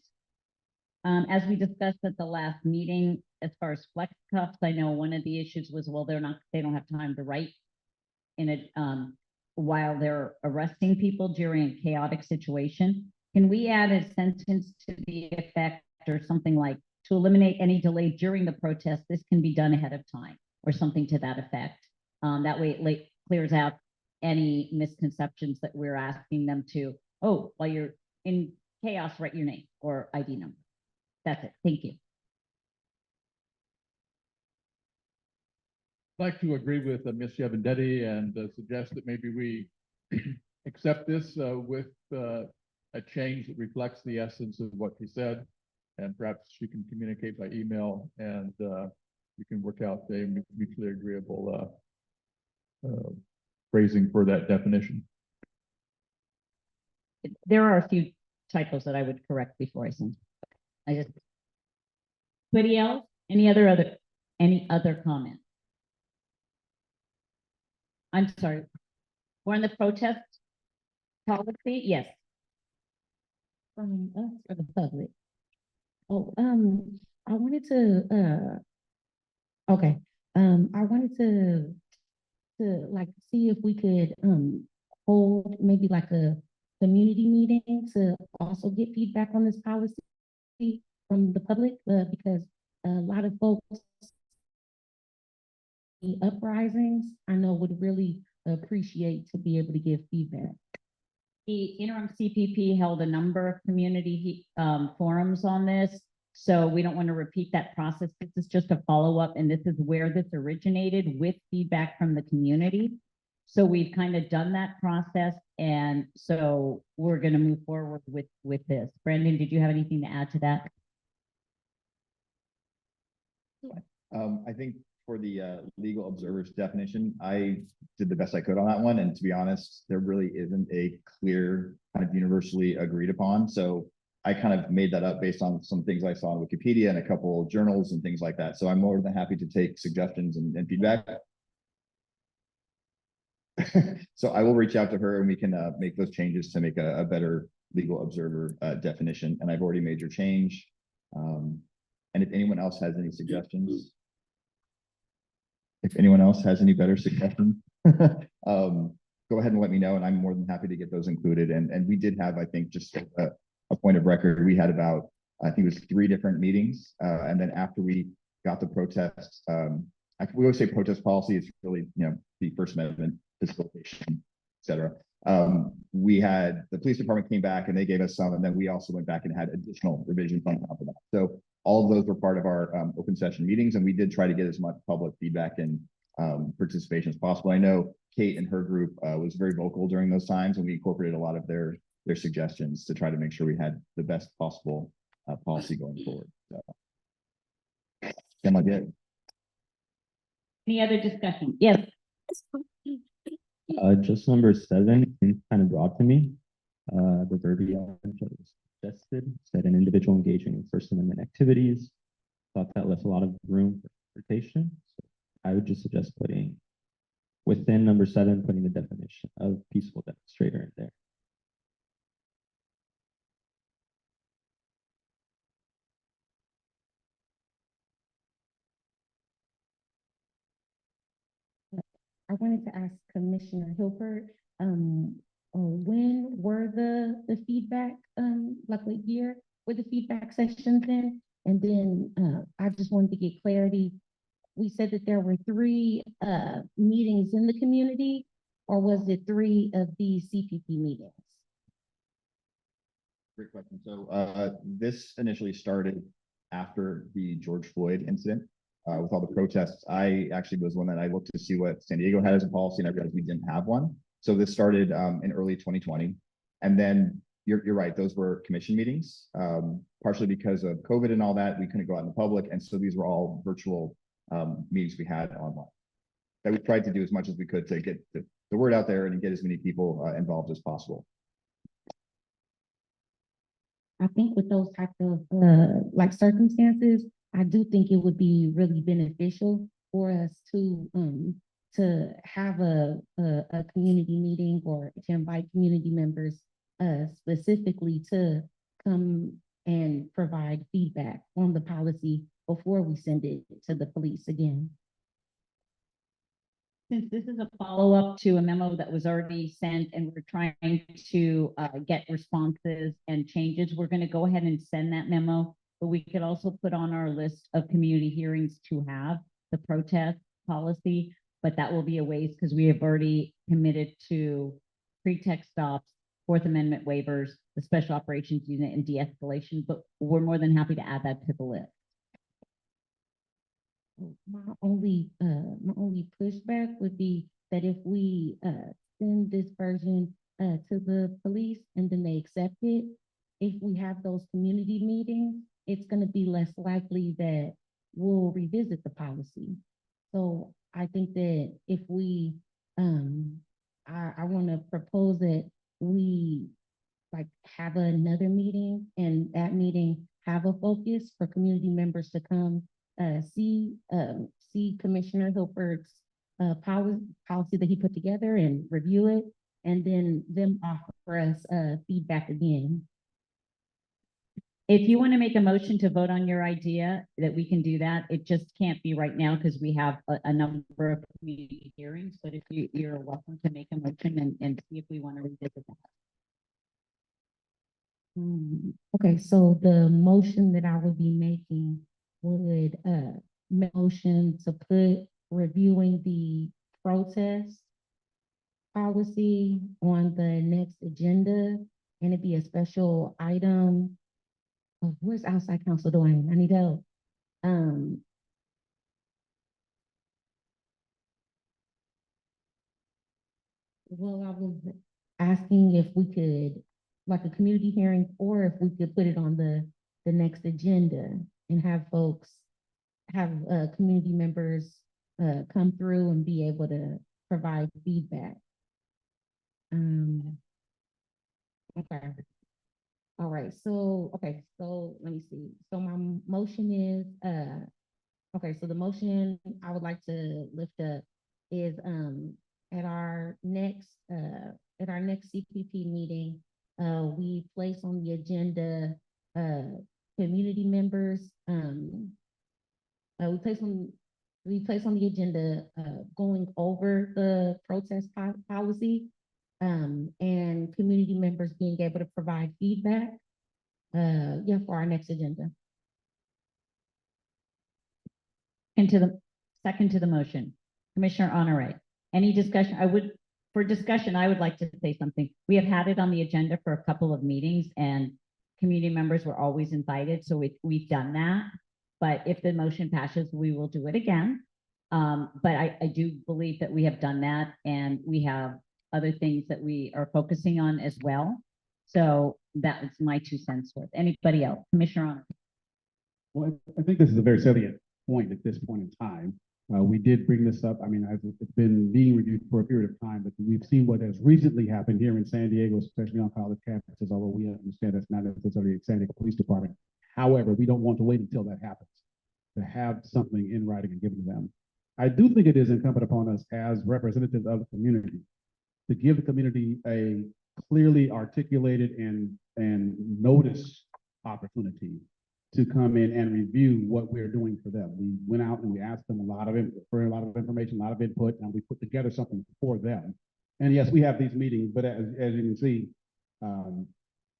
as we discussed at the last meeting, as far as flex cuffs, I know one of the issues was, well, they don't have time to write in it while they're arresting people during a chaotic situation. Can we add a sentence to the effect or something like, to eliminate any delay during the protest, this can be done ahead of time, or something to that effect? That way it clears out any misconceptions that we're asking them to, oh, while you're in chaos, write your name or ID number. That's it. Thank you. I'd like to agree with Ms. Yavandetti and suggest that maybe we accept this with a change that reflects the essence of what she said, and perhaps she can communicate by email, and we can work out a mutually agreeable phrasing for that definition. There are a few typos that I would correct before I send. Anybody else? Any other comment? I'm sorry. We're on the protest policy? Yes. From us or the public? Oh, I wanted to, okay, I wanted to like see if we could, hold maybe like a community meeting to also get feedback on this policy from the public, because a lot of folks, the uprisings, I know would really appreciate to be able to give feedback. The interim CPP held a number of community forums on this, so we don't want to repeat that process. This is just a follow-up, and this is where this originated with feedback from the community. So we've kind of done that process, and so we're going to move forward with this. Brandon, did you have anything to add to that? I think for the legal observers definition, I did the best I could on that one. And to be honest, there really isn't a clear kind of universally agreed upon. So I kind of made that up based on some things I saw on Wikipedia and a couple of journals and things like that. So I'm more than happy to take suggestions and feedback. So I will reach out to her and we can make those changes to make a better legal observer definition. And I've already made your change. And if anyone else has any suggestions, if anyone else has any better suggestions, go ahead and let me know, and I'm more than happy to get those included. And we did have, I think, just a point of record, we had about, I think it was 3 different meetings. And then after we got the protest, we always say protest policy, it's really, the First Amendment, facilitation, et cetera. We had, the police department came back and they gave us some, and then we also went back and had additional revisions on top of that. So all of those were part of our open session meetings, and we did try to get as much public feedback and participation as possible. I know Kate and her group was very vocal during those times, and we incorporated a lot of their suggestions to try to make sure we had the best possible policy going forward. So, like it. Any other discussion? Yes. Just number 7 seems kind of broad to me. The verbiage that was suggested said an individual engaging in First Amendment activities. Thought that left a lot of room for interpretation. So I would just suggest putting within number 7, putting the definition of peaceful demonstrator in there. I wanted to ask Commissioner Hilbert, when were the feedback, like what year were the feedback sessions in? And then I just wanted to get clarity. We said that there were 3 meetings in the community, or was it 3 of these CPP meetings? Great question. So this initially started after the George Floyd incident. With all the protests, I actually was one that I looked to see what San Diego had as a policy, and I realized we didn't have one. So this started in early 2020. And then you're right, those were commission meetings, partially because of COVID and all that. We couldn't go out in the public. And so these were all virtual meetings we had online that we tried to do as much as we could to get the word out there and get as many people involved as possible. I think with those types of like circumstances, I do think it would be really beneficial for us to have a community meeting, or to invite community members specifically to come and provide feedback on the policy before we send it to the police again. Since this is a follow-up to a memo that was already sent and we're trying to get responses and changes, we're going to go ahead and send that memo. But we could also put on our list of community hearings to have the protest policy, but that will be a waste because we have already committed to pretext stops, Fourth Amendment waivers, the Special Operations Unit, and de-escalation, but we're more than happy to add that to the list. My only pushback would be that if we send this version to the police and then they accept it, if we have those community meetings, it's going to be less likely that we'll revisit the policy. So I think that if we, I want to propose that we like have another meeting, and that meeting have a focus for community members to come see Commissioner Hilbert's policy that he put together and review it, and then them offer us feedback again. If you want to make a motion to vote on your idea, that we can do that. It just can't be right now because we have a number of community hearings, but if you're welcome to make a motion and see if we want to revisit that. Okay, so the motion that I would be making would, motion to put reviewing the protest policy on the next agenda, and it'd be a special item. Oh, where's outside counsel doing? I need help. Well, I was asking if we could, like a community hearing, or if we could put it on the next agenda and have folks, have, community members, come through and be able to provide feedback. Okay. All right, so, okay, so let me see. So my motion is, okay, so the motion I would like to lift up is, at our next CPP meeting, we place on the agenda, community members, we place on the agenda, going over the protest policy, and community members being able to provide feedback, yeah, for our next agenda. And to the second to the motion, Commissioner Honore, any discussion? For discussion, I would like to say something. We have had it on the agenda for a couple of meetings and community members were always invited, so we've done that. But if the motion passes, we will do it again. But I do believe that we have done that and we have other things that we are focusing on as well. So that is my 2 cents worth. Anybody else? Commissioner Honor. Well, I think this is a very salient point at this point in time. We did bring this up. I mean, it's been being reviewed for a period of time, but we've seen what has recently happened here in San Diego, especially on college campuses, although we understand that's not necessarily the San Diego Police Department. However, we don't want to wait until that happens to have something in writing and given to them. I do think it is incumbent upon us as representatives of the community to give the community a clearly articulated and noticed opportunity to come in and review what we're doing for them. We went out and we asked them a lot of information, a lot of input, and we put together something for them. And yes, we have these meetings, but as you can see,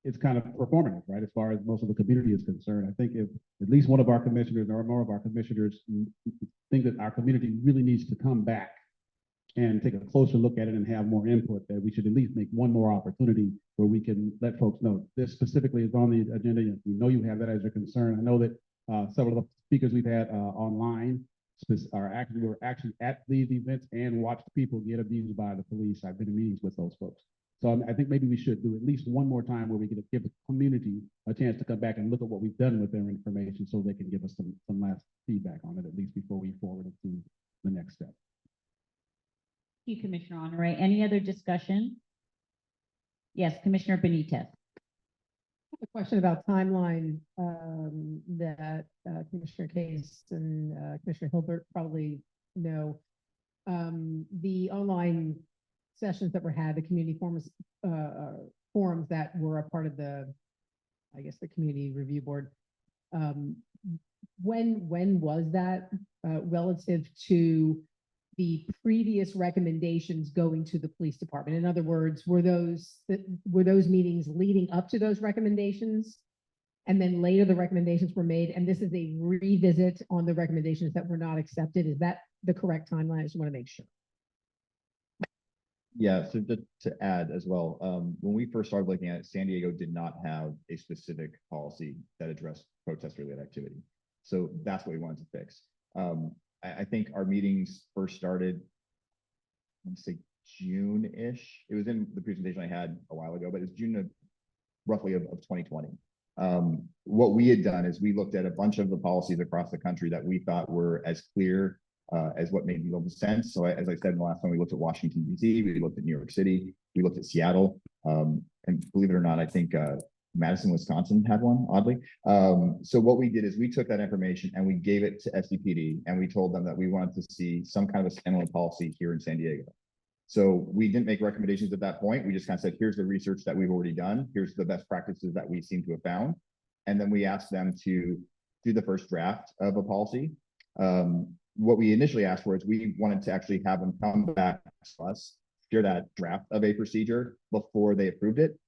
it's kind of performative, right? As far as most of the community is concerned. I think if at least one of our commissioners or more of our commissioners think that our community really needs to come back and take a closer look at it and have more input, that we should at least make one more opportunity where we can let folks know this specifically is on the agenda. We know you have that as your concern. I know that several of the speakers we've had online were actually at these events and watched people get abused by the police. I've been in meetings with those folks. So I think maybe we should do at least one more time where we can give the community a chance to come back and look at what we've done with their information so they can give us some last feedback on it, at least before we forward it to the next step. Thank you, Commissioner Honore. Any other discussion? Yes, Commissioner Benitez. A question about timeline that Commissioner Case and Commissioner Hilbert probably know. The online sessions that were had, the community forums that were a part of the, I guess, the community review board. When was that relative to the previous recommendations going to the police department? In other words, were those meetings leading up to those recommendations? And then later the recommendations were made, and this is a revisit on the recommendations that were not accepted. Is that the correct timeline? I just want to make sure. Yeah, so to add as well, when we first started looking at it, San Diego did not have a specific policy that addressed protest-related activity. So that's what we wanted to fix. I think our meetings first started, let's say June-ish. It was in the presentation I had a while ago, but it's June of 2020. What we had done is we looked at a bunch of the policies across the country that we thought were as clear as what made legal sense. So as I said in the last one, we looked at Washington, D.C., we looked at New York City, we looked at Seattle, and believe it or not, I think Madison, Wisconsin had one, oddly. So what we did is we took that information and we gave it to SDPD and we told them that we wanted to see some kind of a standalone policy here in San Diego. So we didn't make recommendations at that point. We just kind of said, here's the research that we've already done. Here's the best practices that we seem to have found. and then we asked them to do the first draft of a policy. What we initially asked for is we wanted to actually have them come back to us, share that draft of a procedure before they approved it.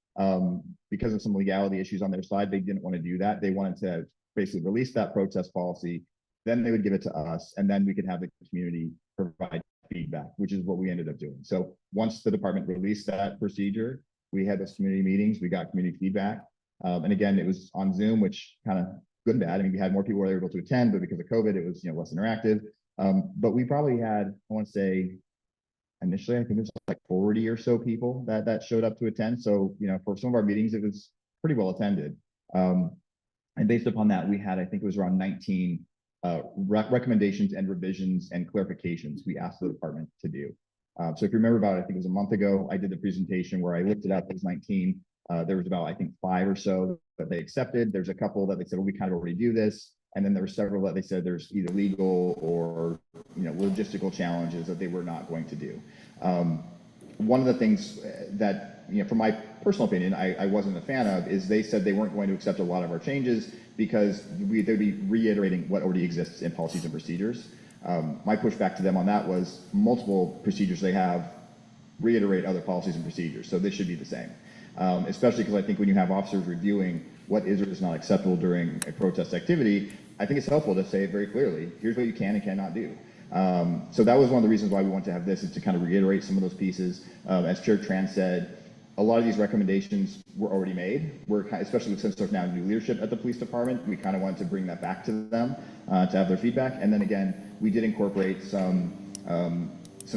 Because of some legality issues on their side, they didn't want to do that. They wanted to basically release that protest policy, then they would give it to us, and then we could have the community provide feedback, which is what we ended up doing. So once the department released that procedure, we had those community meetings, we got community feedback. And again, it was on Zoom, which kind of good and bad. I mean, we had more people who were able to attend, but because of COVID, it was, less interactive. But we probably had, I want to say, initially, I think it was like 40 or so people that showed up to attend. So, for some of our meetings, it was pretty well attended. And based upon that, we had, I think it was around 19 recommendations and revisions and clarifications we asked the department to do. So if you remember about, I think it was a month ago, I did the presentation where I listed out those 19. There was about, I think, 5 or so that they accepted. There's a couple that they said, well, we kind of already do this. And then there were several that they said there's either legal or, logistical challenges that they were not going to do. One of the things that, from my personal opinion, I wasn't a fan of is they said they weren't going to accept a lot of our changes because they'd be reiterating what already exists in policies and procedures. My pushback to them on that was multiple procedures they have reiterate other policies and procedures. So this should be the same, especially because I think when you have officers reviewing what is or is not acceptable during a protest activity, I think it's helpful to say it very clearly. Here's what you can and cannot do. So that was one of the reasons why we want to have this, is to kind of reiterate some of those pieces. As Chair Tran said, a lot of these recommendations were already made. Especially since there's now new leadership at the police department, we kind of wanted to bring that back to them to have their feedback. And then again, we did incorporate some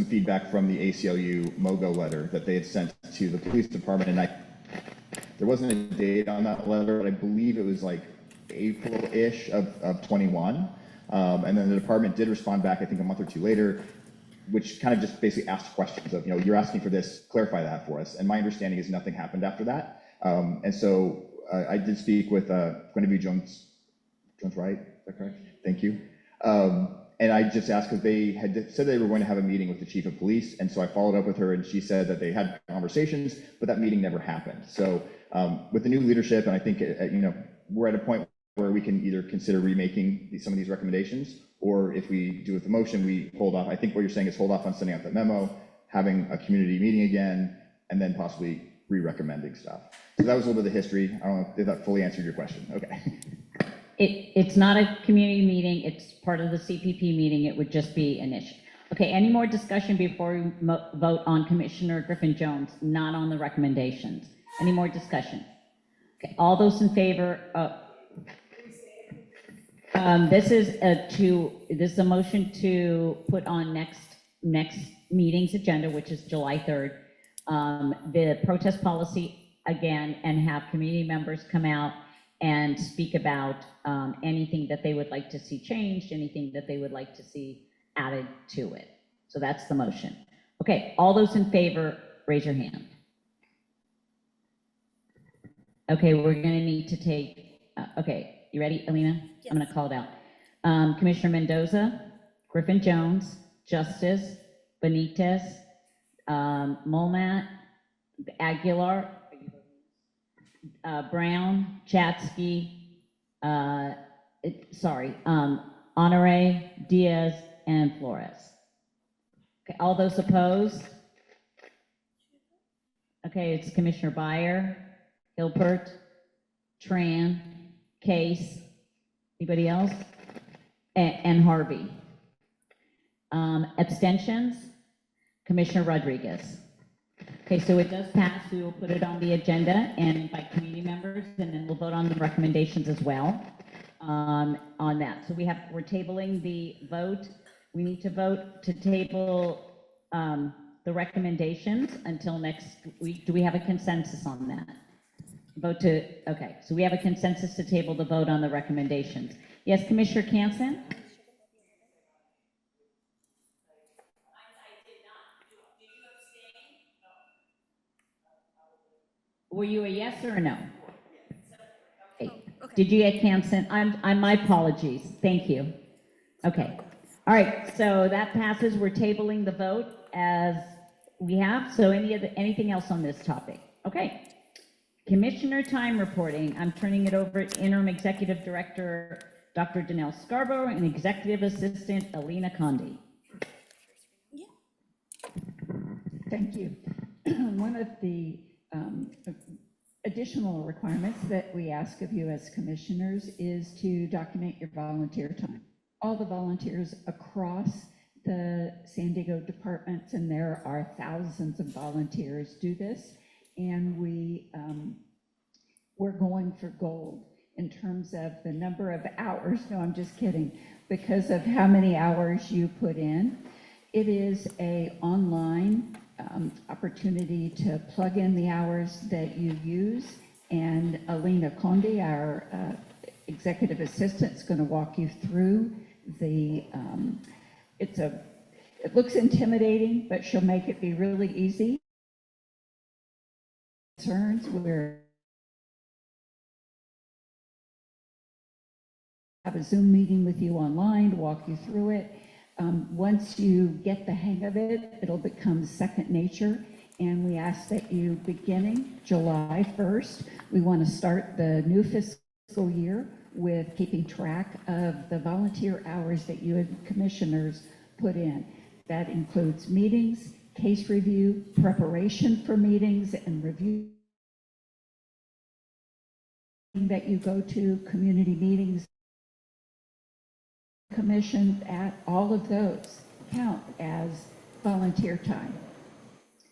feedback from the ACLU MOGO letter that they had sent to the police department. And there wasn't a date on that letter, but I believe it was like April-ish of 21. And then the department did respond back, I think a month or two later, which kind of just basically asked questions of, you're asking for this, clarify that for us. And my understanding is nothing happened after that. And so I did speak with Guinevere Jones Wright, is that correct? Thank you. And I just asked because they had said they were going to have a meeting with the chief of police. And so I followed up with her and she said that they had conversations, but that meeting never happened. So with the new leadership, and I think, we're at a point where we can either consider remaking some of these recommendations, or if we do with the motion, we hold off. I think what you're saying is hold off on sending out that memo, having a community meeting again, and then possibly re-recommending stuff. So that was a little bit of the history. I don't know if that fully answered your question. Okay. It's not a community meeting. It's part of the CPP meeting. It would just be an issue. Okay, any more discussion before we vote on Commissioner Griffin-Jones, not on the recommendations? Any more discussion? Okay, all those in favor of, this is a motion to put on next meeting's agenda, which is July 3rd. The protest policy again, and have community members come out and speak about anything that they would like to see changed, anything that they would like to see added to it. So that's the motion. Okay, all those in favor, raise your hand. Okay, we're gonna need to take, okay, you ready, Alina? Yes. I'm gonna call it out. Commissioner Mendoza, Griffin-Jones, Justice, Benitez, Molmat, Aguilar, Brown, Chatsky, Honore, Diaz, and Flores. Okay, all those opposed? Okay, it's Commissioner Byer, Hilbert, Tran, Case, anybody else? And Harvey. Abstentions? Commissioner Rodriguez. Okay, so it does pass. We will put it on the agenda and invite community members, and then we'll vote on the recommendations as well on that. So we're tabling the vote. We need to vote to table the recommendations until next week. Do we have a consensus on that? Okay, so we have a consensus to table the vote on the recommendations. Yes, Commissioner Canson? Were you a yes or a no? Okay. Did you get consent? I'm my apologies. Thank you. Okay. All right. So that passes. We're tabling the vote as we have. So anything else on this topic? Okay. Commissioner time reporting. I'm turning it over to Interim Executive Director, Dr. Danelle Scarborough, and Executive Assistant, Alina Condi. Thank you. One of the additional requirements that we ask of you as commissioners is to document your volunteer time. All the volunteers across the San Diego departments, and there are thousands of volunteers, do this, and we're going for gold in terms of the number of hours. No, I'm just kidding, because of how many hours you put in. It is a online opportunity to plug in the hours that you use, and Alina Condi, our executive assistant, is going to walk you through the, it looks intimidating, but she'll make it be really easy. Concerns where have a Zoom meeting with you online to walk you through it. Once you get the hang of it, it'll become second nature. And we ask that you, beginning July 1st, we want to start the new fiscal year with keeping track of the volunteer hours that you as commissioners put in. That includes meetings, case review, preparation for meetings and review that you go to, community meetings, commissions, at all of those count as volunteer time.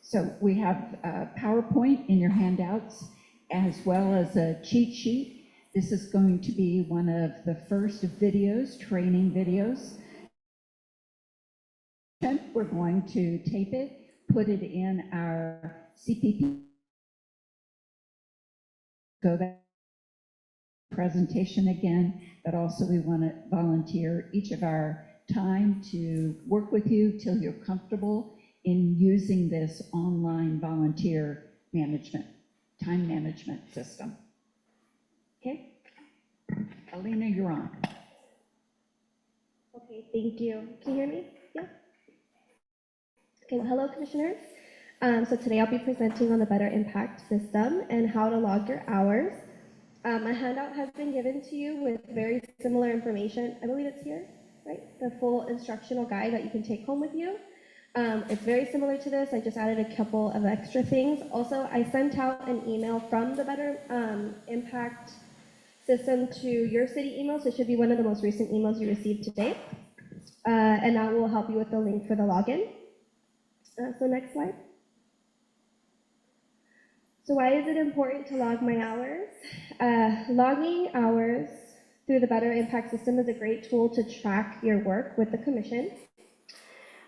So we have a PowerPoint in your handouts as well as a cheat sheet. This is going to be one of the first videos, training videos. We're going to tape it, put it in our CPP. Go that presentation again, but also we want to volunteer each of our time to work with you till you're comfortable in using this online volunteer management, time management system. Okay? Alina, you're on. Okay, thank you. Can you hear me? Yeah. Okay, well, hello, commissioners. So today I'll be presenting on the Better Impact System and how to log your hours. A handout has been given to you with very similar information. I believe it's here, right? The full instructional guide that you can take home with you. It's very similar to this. I just added a couple of extra things. Also, I sent out an email from the Better Impact System to your city email, so it should be one of the most recent emails you received today. And that will help you with the link for the login. So next slide. So why is it important to log my hours? Logging hours through the Better Impact System is a great tool to track your work with the commission.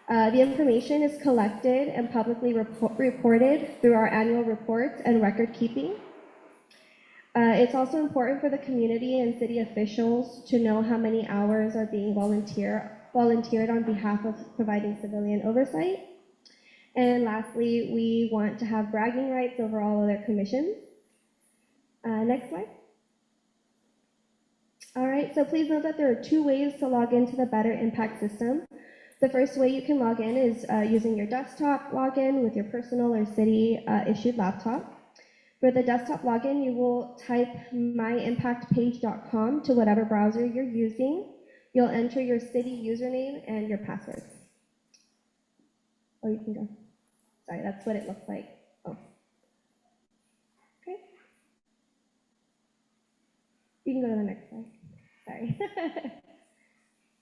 The information is collected and publicly reported through our annual reports and record keeping. It's also important for the community and city officials to know how many hours are being volunteered on behalf of providing civilian oversight. And lastly, we want to have bragging rights over all other commissions. Next slide. All right, so please note that there are two ways to log into the Better Impact System. The first way you can log in is using your desktop login with your personal or city issued laptop. For the desktop login, you will type myimpactpage.com to whatever browser you're using. You'll enter your city username and your password. Oh, you can go. Sorry, that's what it looks like. Oh. Okay. You can go to the next slide. Sorry.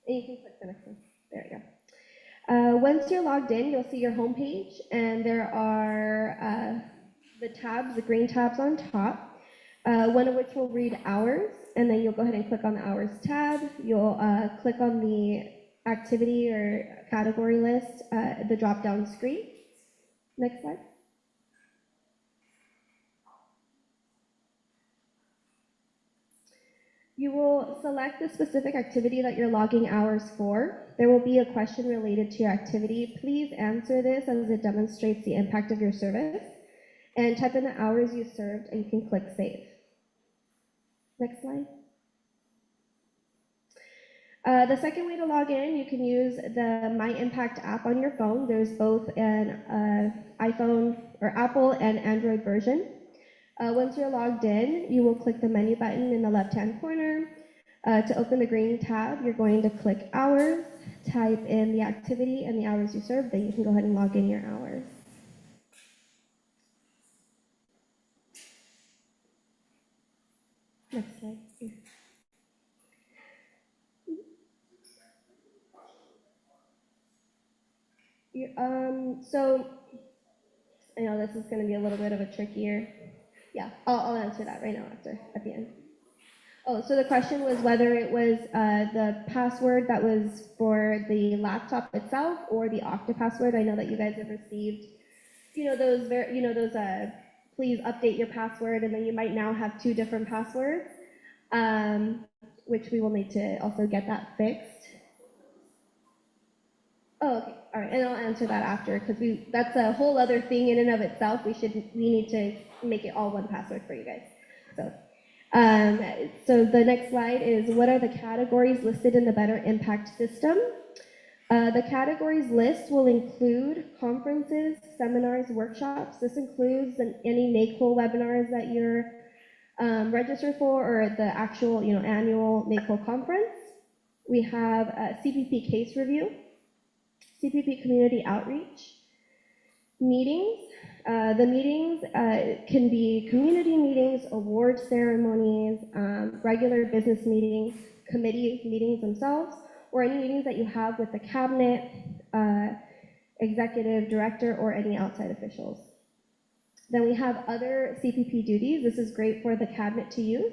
And you can click the next one. There we go. Once you're logged in, you'll see your home page, and there are the tabs, the green tabs on top, one of which will read hours, and then you'll go ahead and click on the hours tab. You'll click on the activity or category list, the drop-down screen. Next slide. You will select the specific activity that you're logging hours for. There will be a question related to your activity. Please answer this as it demonstrates the impact of your service. And type in the hours you served, and you can click Save. Next slide. The second way to log in, you can use the My Impact app on your phone. There's both an iPhone or Apple and Android version. Once you're logged in, you will click the menu button in the left-hand corner. To open the green tab, you're going to click hours, type in the activity and the hours you served, then you can go ahead and log in your hours. Next slide. So I know this is going to be a little bit of a trickier. Yeah, I'll answer that right now at the end. Oh, so the question was whether it was the password that was for the laptop itself or the Okta password. I know that you guys have received, those please update your password, and then you might now have 2 different passwords, which we will need to also get that fixed. Oh, okay, all right, and I'll answer that after, because that's a whole other thing in and of itself. We need to make it all one password for you guys. So the next slide is, what are the categories listed in the Better Impact system? The categories list will include conferences, seminars, workshops. This includes any NACOL webinars that you're registered for, or the actual annual NACOL conference. We have CPP case review, CPP community outreach, meetings. The meetings can be community meetings, award ceremonies, regular business meetings, committee meetings themselves, or any meetings that you have with the cabinet, executive director, or any outside officials. Then we have other CPP duties. This is great for the cabinet to use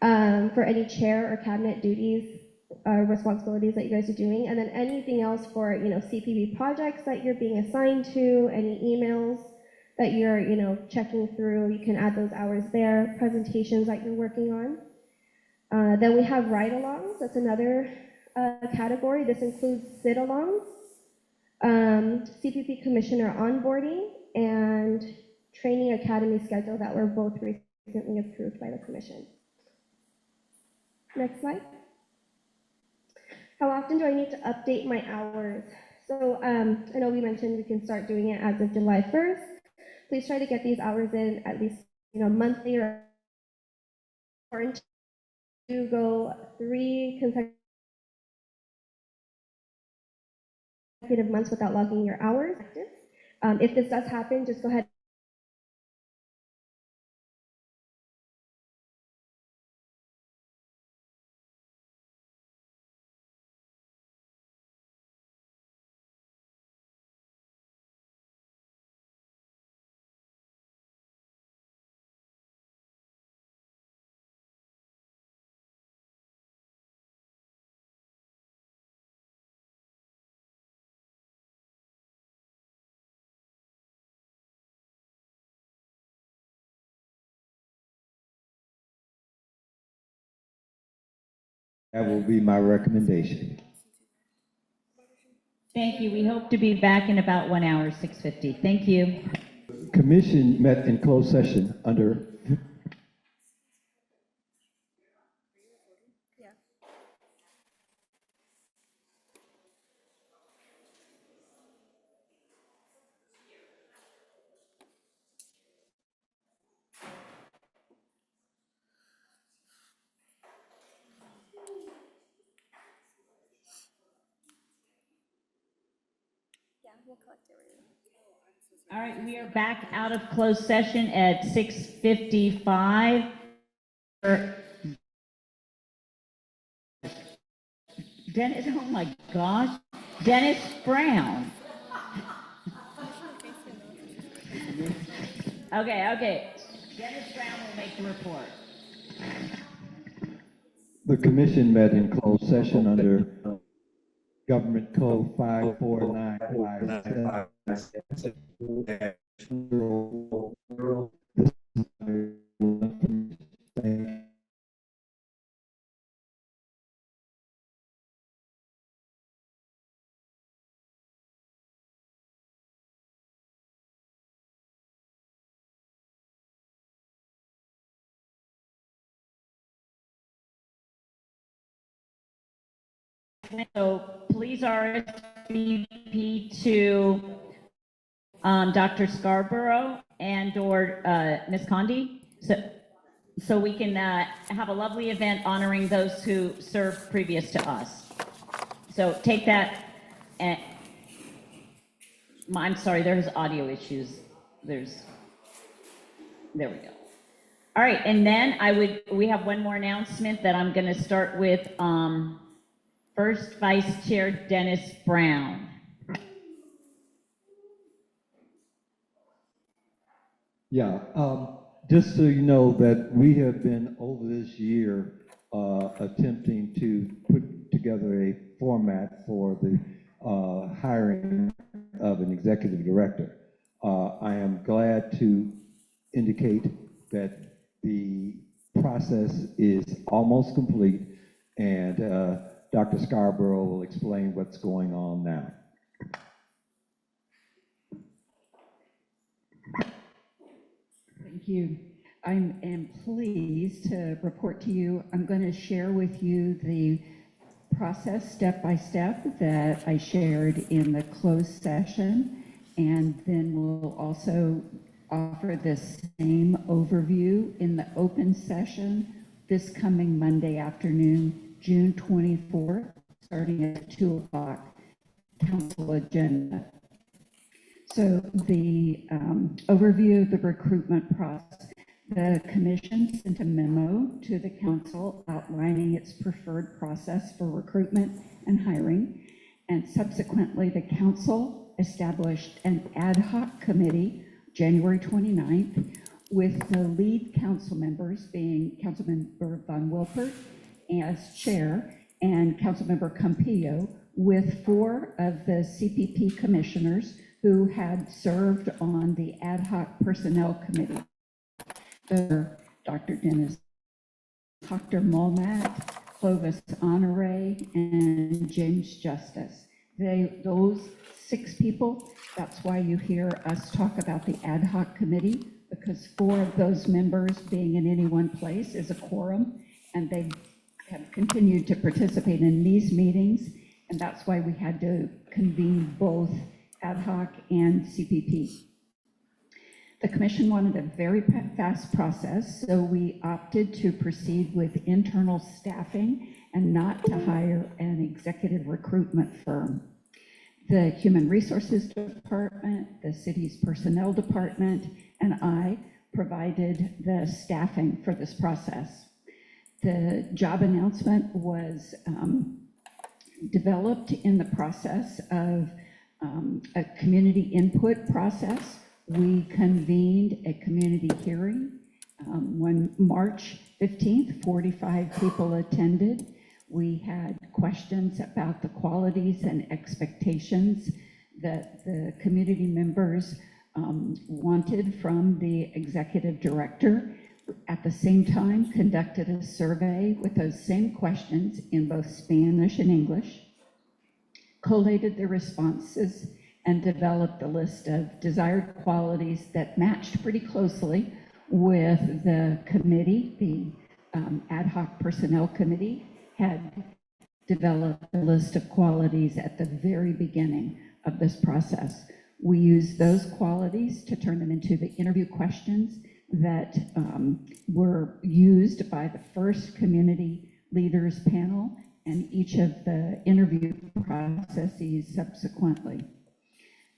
for any chair or cabinet duties, responsibilities that you guys are doing, and then anything else for CPP projects that you're being assigned to, any emails that you're checking through, you can add those hours there, presentations that you're working on. Then we have ride-alongs. That's another category. This includes sit-alongs, CPP commissioner onboarding, and training academy schedule that were both recently approved by the commission. Next slide. How often do I need to update my hours? So I know we mentioned we can start doing it as of July 1st. Please try to get these hours in at least monthly, or to go 3 consecutive months without logging your hours. If this does happen, just go ahead That will be my recommendation. Thank you. We hope to be back in about 1 hour, 6:50. Thank you. Commission met in closed session under All right, we are back out of closed session at 6:55. Dennis, oh my gosh, Dennis Brown. Okay. Dennis Brown will make the report. the commission met in closed session under Government Code 54957. So please RSVP to Dr. Scarborough and or Ms. Condi. So we can have a lovely event honoring those who served previous to us. So take that, and I'm sorry, there's audio issues. There we go. All right, and then we have one more announcement that I'm going to start with. First Vice Chair Dennis Brown. Yeah, just so you know that we have been over this year attempting to put together a format for the hiring of an executive director. I am glad to indicate that the process is almost complete, and Dr. Scarborough will explain what's going on now. Thank you. I am pleased to report to you, I'm going to share with you the process step by step that I shared in the closed session, and then we'll also offer the same overview in the open session this coming Monday afternoon, June 24th, starting at 2 o'clock, council agenda. So the overview of the recruitment process, the commission sent a memo to the council outlining its preferred process for recruitment and hiring. And subsequently, the council established an ad hoc committee January 29th with the lead council members being Councilmember Von Wilpert as chair and Councilmember Campillo, with 4 of the CPP commissioners who had served on the ad hoc personnel committee. Dr. Dennis, Dr. Molnat, Clovis Honore, and James Justice. Those 6 people, that's why you hear us talk about the ad hoc committee, because 4 of those members being in any one place is a quorum, and they have continued to participate in these meetings, and that's why we had to convene both ad hoc and CPP. The commission wanted a very fast process, so we opted to proceed with internal staffing and not to hire an executive recruitment firm. The Human Resources Department, the city's personnel department, and I provided the staffing for this process. The job announcement was developed in the process of a community input process. We convened a community hearing on March 15th, 45 people attended. We had questions about the qualities and expectations that the community members wanted from the executive director. At the same time, conducted a survey with those same questions in both Spanish and English, collated the responses, and developed a list of desired qualities that matched pretty closely with the committee. The ad hoc personnel committee had developed a list of qualities at the very beginning of this process. We used those qualities to turn them into the interview questions that were used by the first community leaders panel and each of the interview processes subsequently.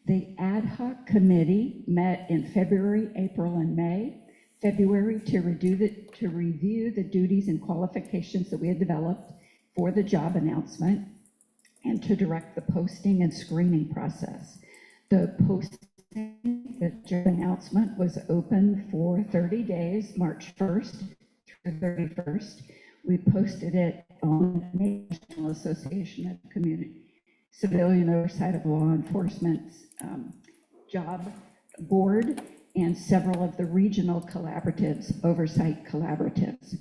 The ad hoc committee met in February, April, and May. February to review the duties and qualifications that we had developed for the job announcement and to direct the posting and screening process. The job announcement was open for 30 days, March 1st through 31st. We posted it on the National Association of Community Civilian Oversight of Law Enforcement's job board and several of the regional collaboratives, oversight collaboratives.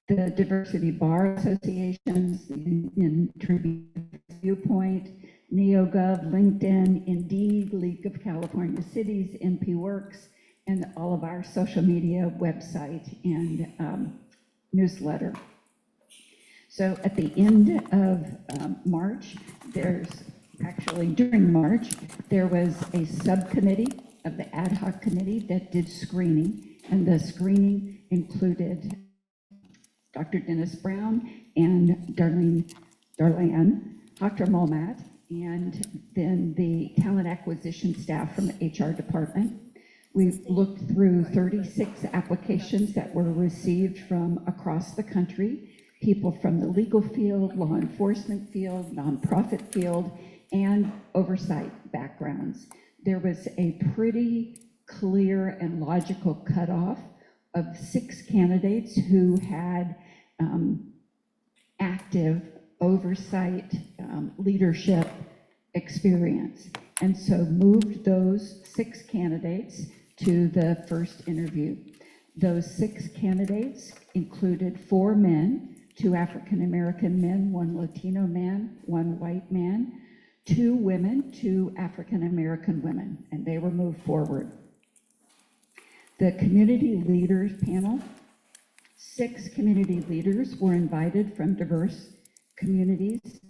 The Diversity Bar Associations, the Union Tribune Viewpoint, NeoGov, LinkedIn, Indeed, League of California Cities, NP Works, and all of our social media website and newsletter. So at the end of March, during March, there was a subcommittee of the ad hoc committee that did screening, and the screening included Dr. Dennis Brown and Darlene Dr. Molmat, and then the talent acquisition staff from the HR department. We've looked through 36 applications that were received from across the country, people from the legal field, law enforcement field, nonprofit field, and oversight backgrounds. There was a pretty clear and logical cutoff of 6 candidates who had active oversight, leadership experience. And so moved those 6 candidates to the first interview. Those 6 candidates included 4 men, 2 African-American men, 1 Latino man, 1 white man, 2 women, 2 African-American women, and they were moved forward. The community leaders panel, 6 community leaders were invited from diverse communities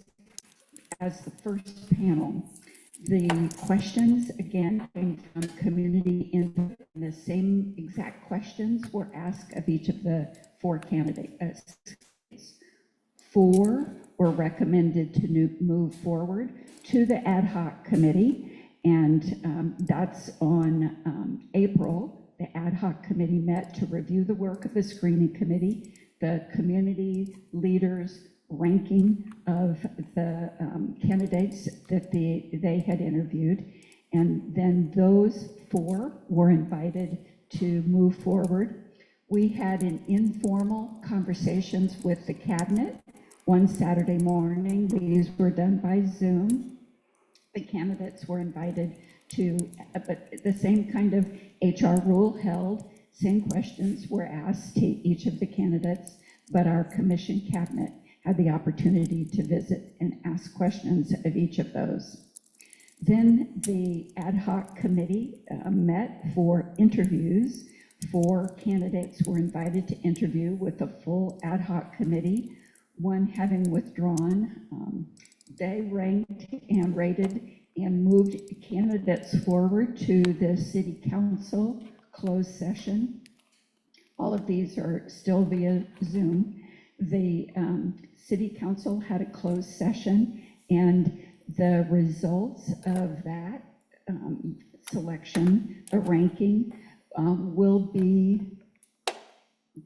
as the first panel. The questions, again, came from community input, and the same exact questions were asked of each of the 4 candidates. 4 were recommended to move forward to the ad hoc committee, and that's on April. The ad hoc committee met to review the work of the screening committee, the community leaders' ranking of the candidates that they had interviewed, and then those 4 were invited to move forward. We had an informal conversations with the cabinet one Saturday morning. These were done by Zoom. The candidates were invited to, but the same kind of HR rule held, same questions were asked to each of the candidates, but our commission cabinet had the opportunity to visit and ask questions of each of those. Then the ad hoc committee met for interviews. 4 candidates were invited to interview with a full ad hoc committee, 1 having withdrawn. They ranked and rated and moved candidates forward to the city council closed session. All of these are still via Zoom. The city council had a closed session, and the results of that selection, the ranking, will be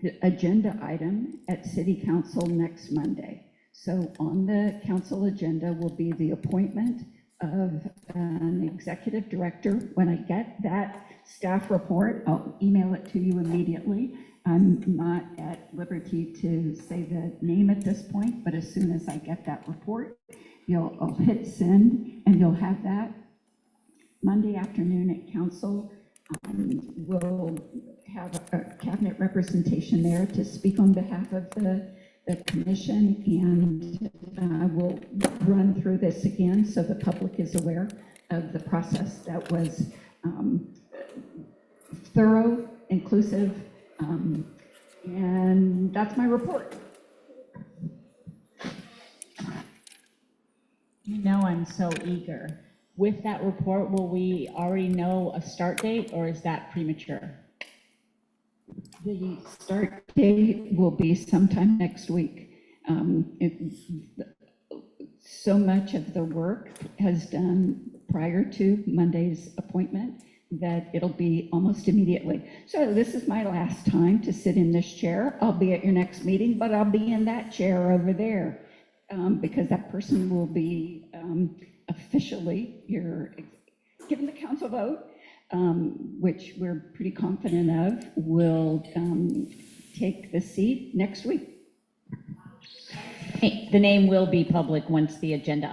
the agenda item at city council next Monday. So on the council agenda will be the appointment of an executive director. When I get that staff report, I'll email it to you immediately. I'm not at liberty to say the name at this point, but as soon as I get that report, I'll hit send, and you'll have that Monday afternoon at council. We'll have a cabinet representation there to speak on behalf of the commission, and we'll run through this again so the public is aware of the process that was thorough, inclusive, and that's my report. You know, I'm so eager. With that report, will we already know a start date, or is that premature? The start date will be sometime next week. So much of the work has done prior to Monday's appointment that it'll be almost immediately. So this is my last time to sit in this chair. I'll be at your next meeting, but I'll be in that chair over there because that person will be officially given the council vote, which we're pretty confident of, will take the seat next week. Hey, the name will be public once the agenda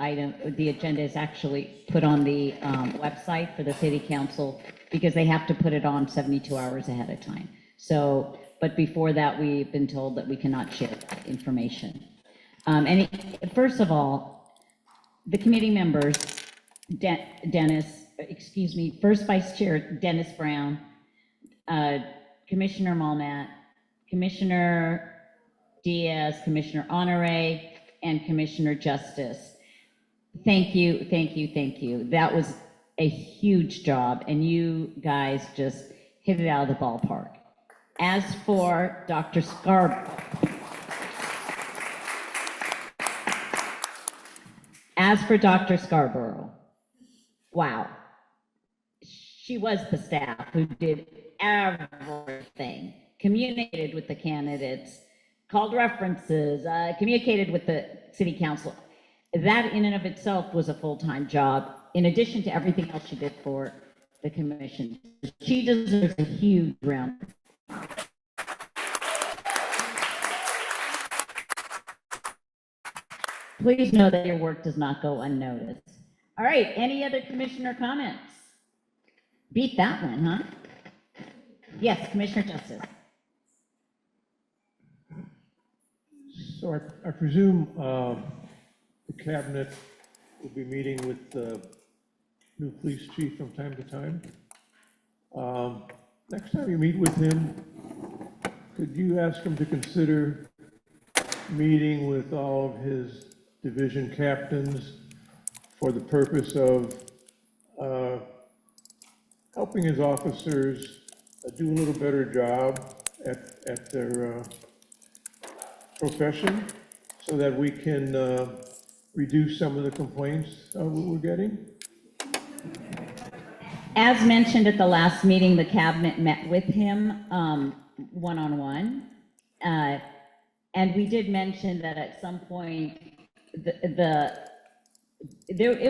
is actually put on the website for the city council, because they have to put it on 72 hours ahead of time. So, but before that, we've been told that we cannot share that information. First of all, the committee members, First Vice Chair Dennis Brown, Commissioner Molmat, Commissioner Diaz, Commissioner Honore, and Commissioner Justice. Thank you, thank you, thank you. That was a huge job, and you guys just hit it out of the ballpark. As for Dr. Scarborough, wow. She was the staff who did everything, communicated with the candidates, called references, communicated with the city council. That in and of itself was a full-time job, in addition to everything else she did for the commission. She deserves a huge round. Please know that your work does not go unnoticed. All right, any other commissioner comments? Beat that one, huh? Yes, Commissioner Justice. So I presume the cabinet will be meeting with the new police chief from time to time. Next time you meet with him, could you ask him to consider meeting with all of his division captains for the purpose of helping his officers do a little better job at their profession, so that we can reduce some of the complaints we're getting? As mentioned at the last meeting, the cabinet met with him one-on-one. And we did mention that at some point, it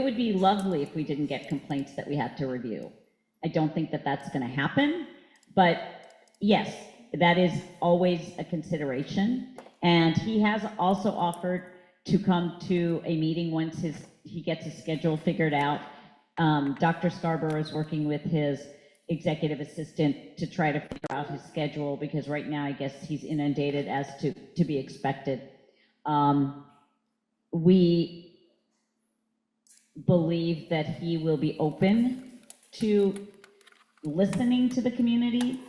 would be lovely if we didn't get complaints that we had to review. I don't think that that's going to happen, but yes, that is always a consideration. And he has also offered to come to a meeting once he gets his schedule figured out. Dr. Scarborough is working with his executive assistant to try to figure out his schedule, because right now I guess he's inundated as to be expected. We believe that he will be open to listening to the community,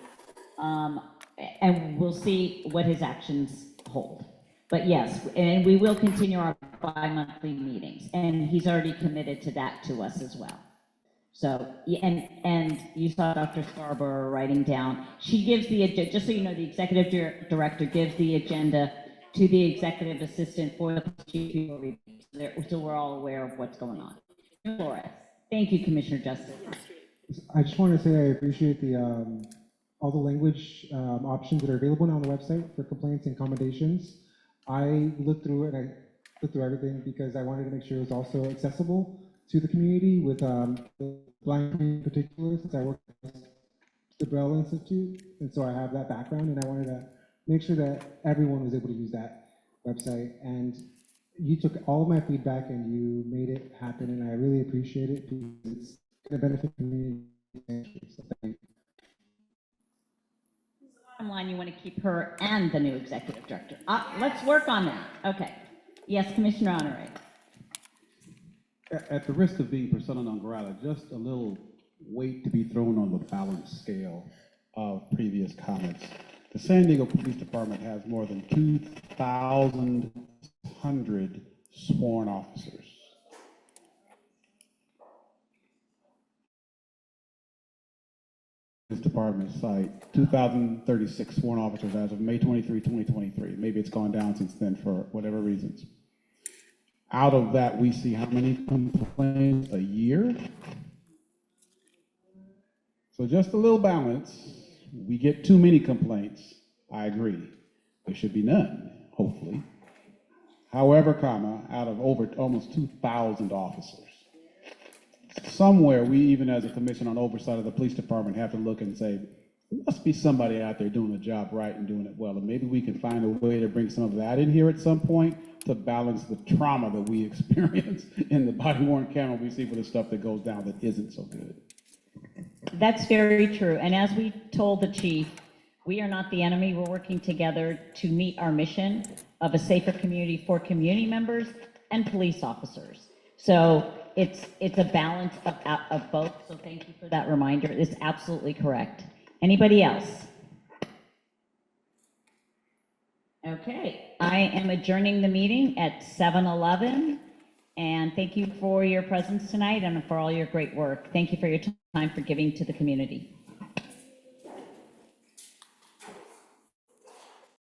and we'll see what his actions hold. But yes, and we will continue our bi-monthly meetings, and he's already committed to that to us as well. So, and you saw Dr. Scarborough writing down, she gives just so you know, the executive director gives the agenda to the executive assistant for the chief review, so we're all aware of what's going on. Flores. Thank you, Commissioner Justice. I just want to say I appreciate the all the language options that are available now on the website for complaints and accommodations. I looked through it, and I looked through everything because I wanted to make sure it was also accessible to the community with the blind community in particular, since I work at the Braille Institute, and so I have that background, and I wanted to make sure that everyone was able to use that website. And you took all of my feedback and you made it happen, and I really appreciate it because it's going to benefit the community. So thank you. Bottom line, you want to keep her and the new executive director. Let's work on that. Okay. Yes, Commissioner Honore. At the risk of being persona non grata, just a little weight to be thrown on the balance scale of previous comments. The San Diego Police Department has more than 2,100 sworn officers. This department site 2,036 sworn officers as of May 23, 2023. Maybe it's gone down since then for whatever reasons. Out of that, we see how many complaints a year? So just a little balance. We get too many complaints. I agree. There should be none, hopefully. However, out of over almost 2,000 officers. Somewhere, we even as a commission on oversight of the police department have to look and say, there must be somebody out there doing the job right and doing it well. And maybe we can find a way to bring some of that in here at some point to balance the trauma that we experience in the body-worn camera we see for the stuff that goes down that isn't so good. That's very true. And as we told the chief, we are not the enemy. We're working together to meet our mission of a safer community for community members and police officers. So it's a balance of both. So thank you for that reminder. It's absolutely correct. Anybody else? Okay, I am adjourning the meeting at 7:11. And thank you for your presence tonight and for all your great work. Thank you for your time for giving to the community.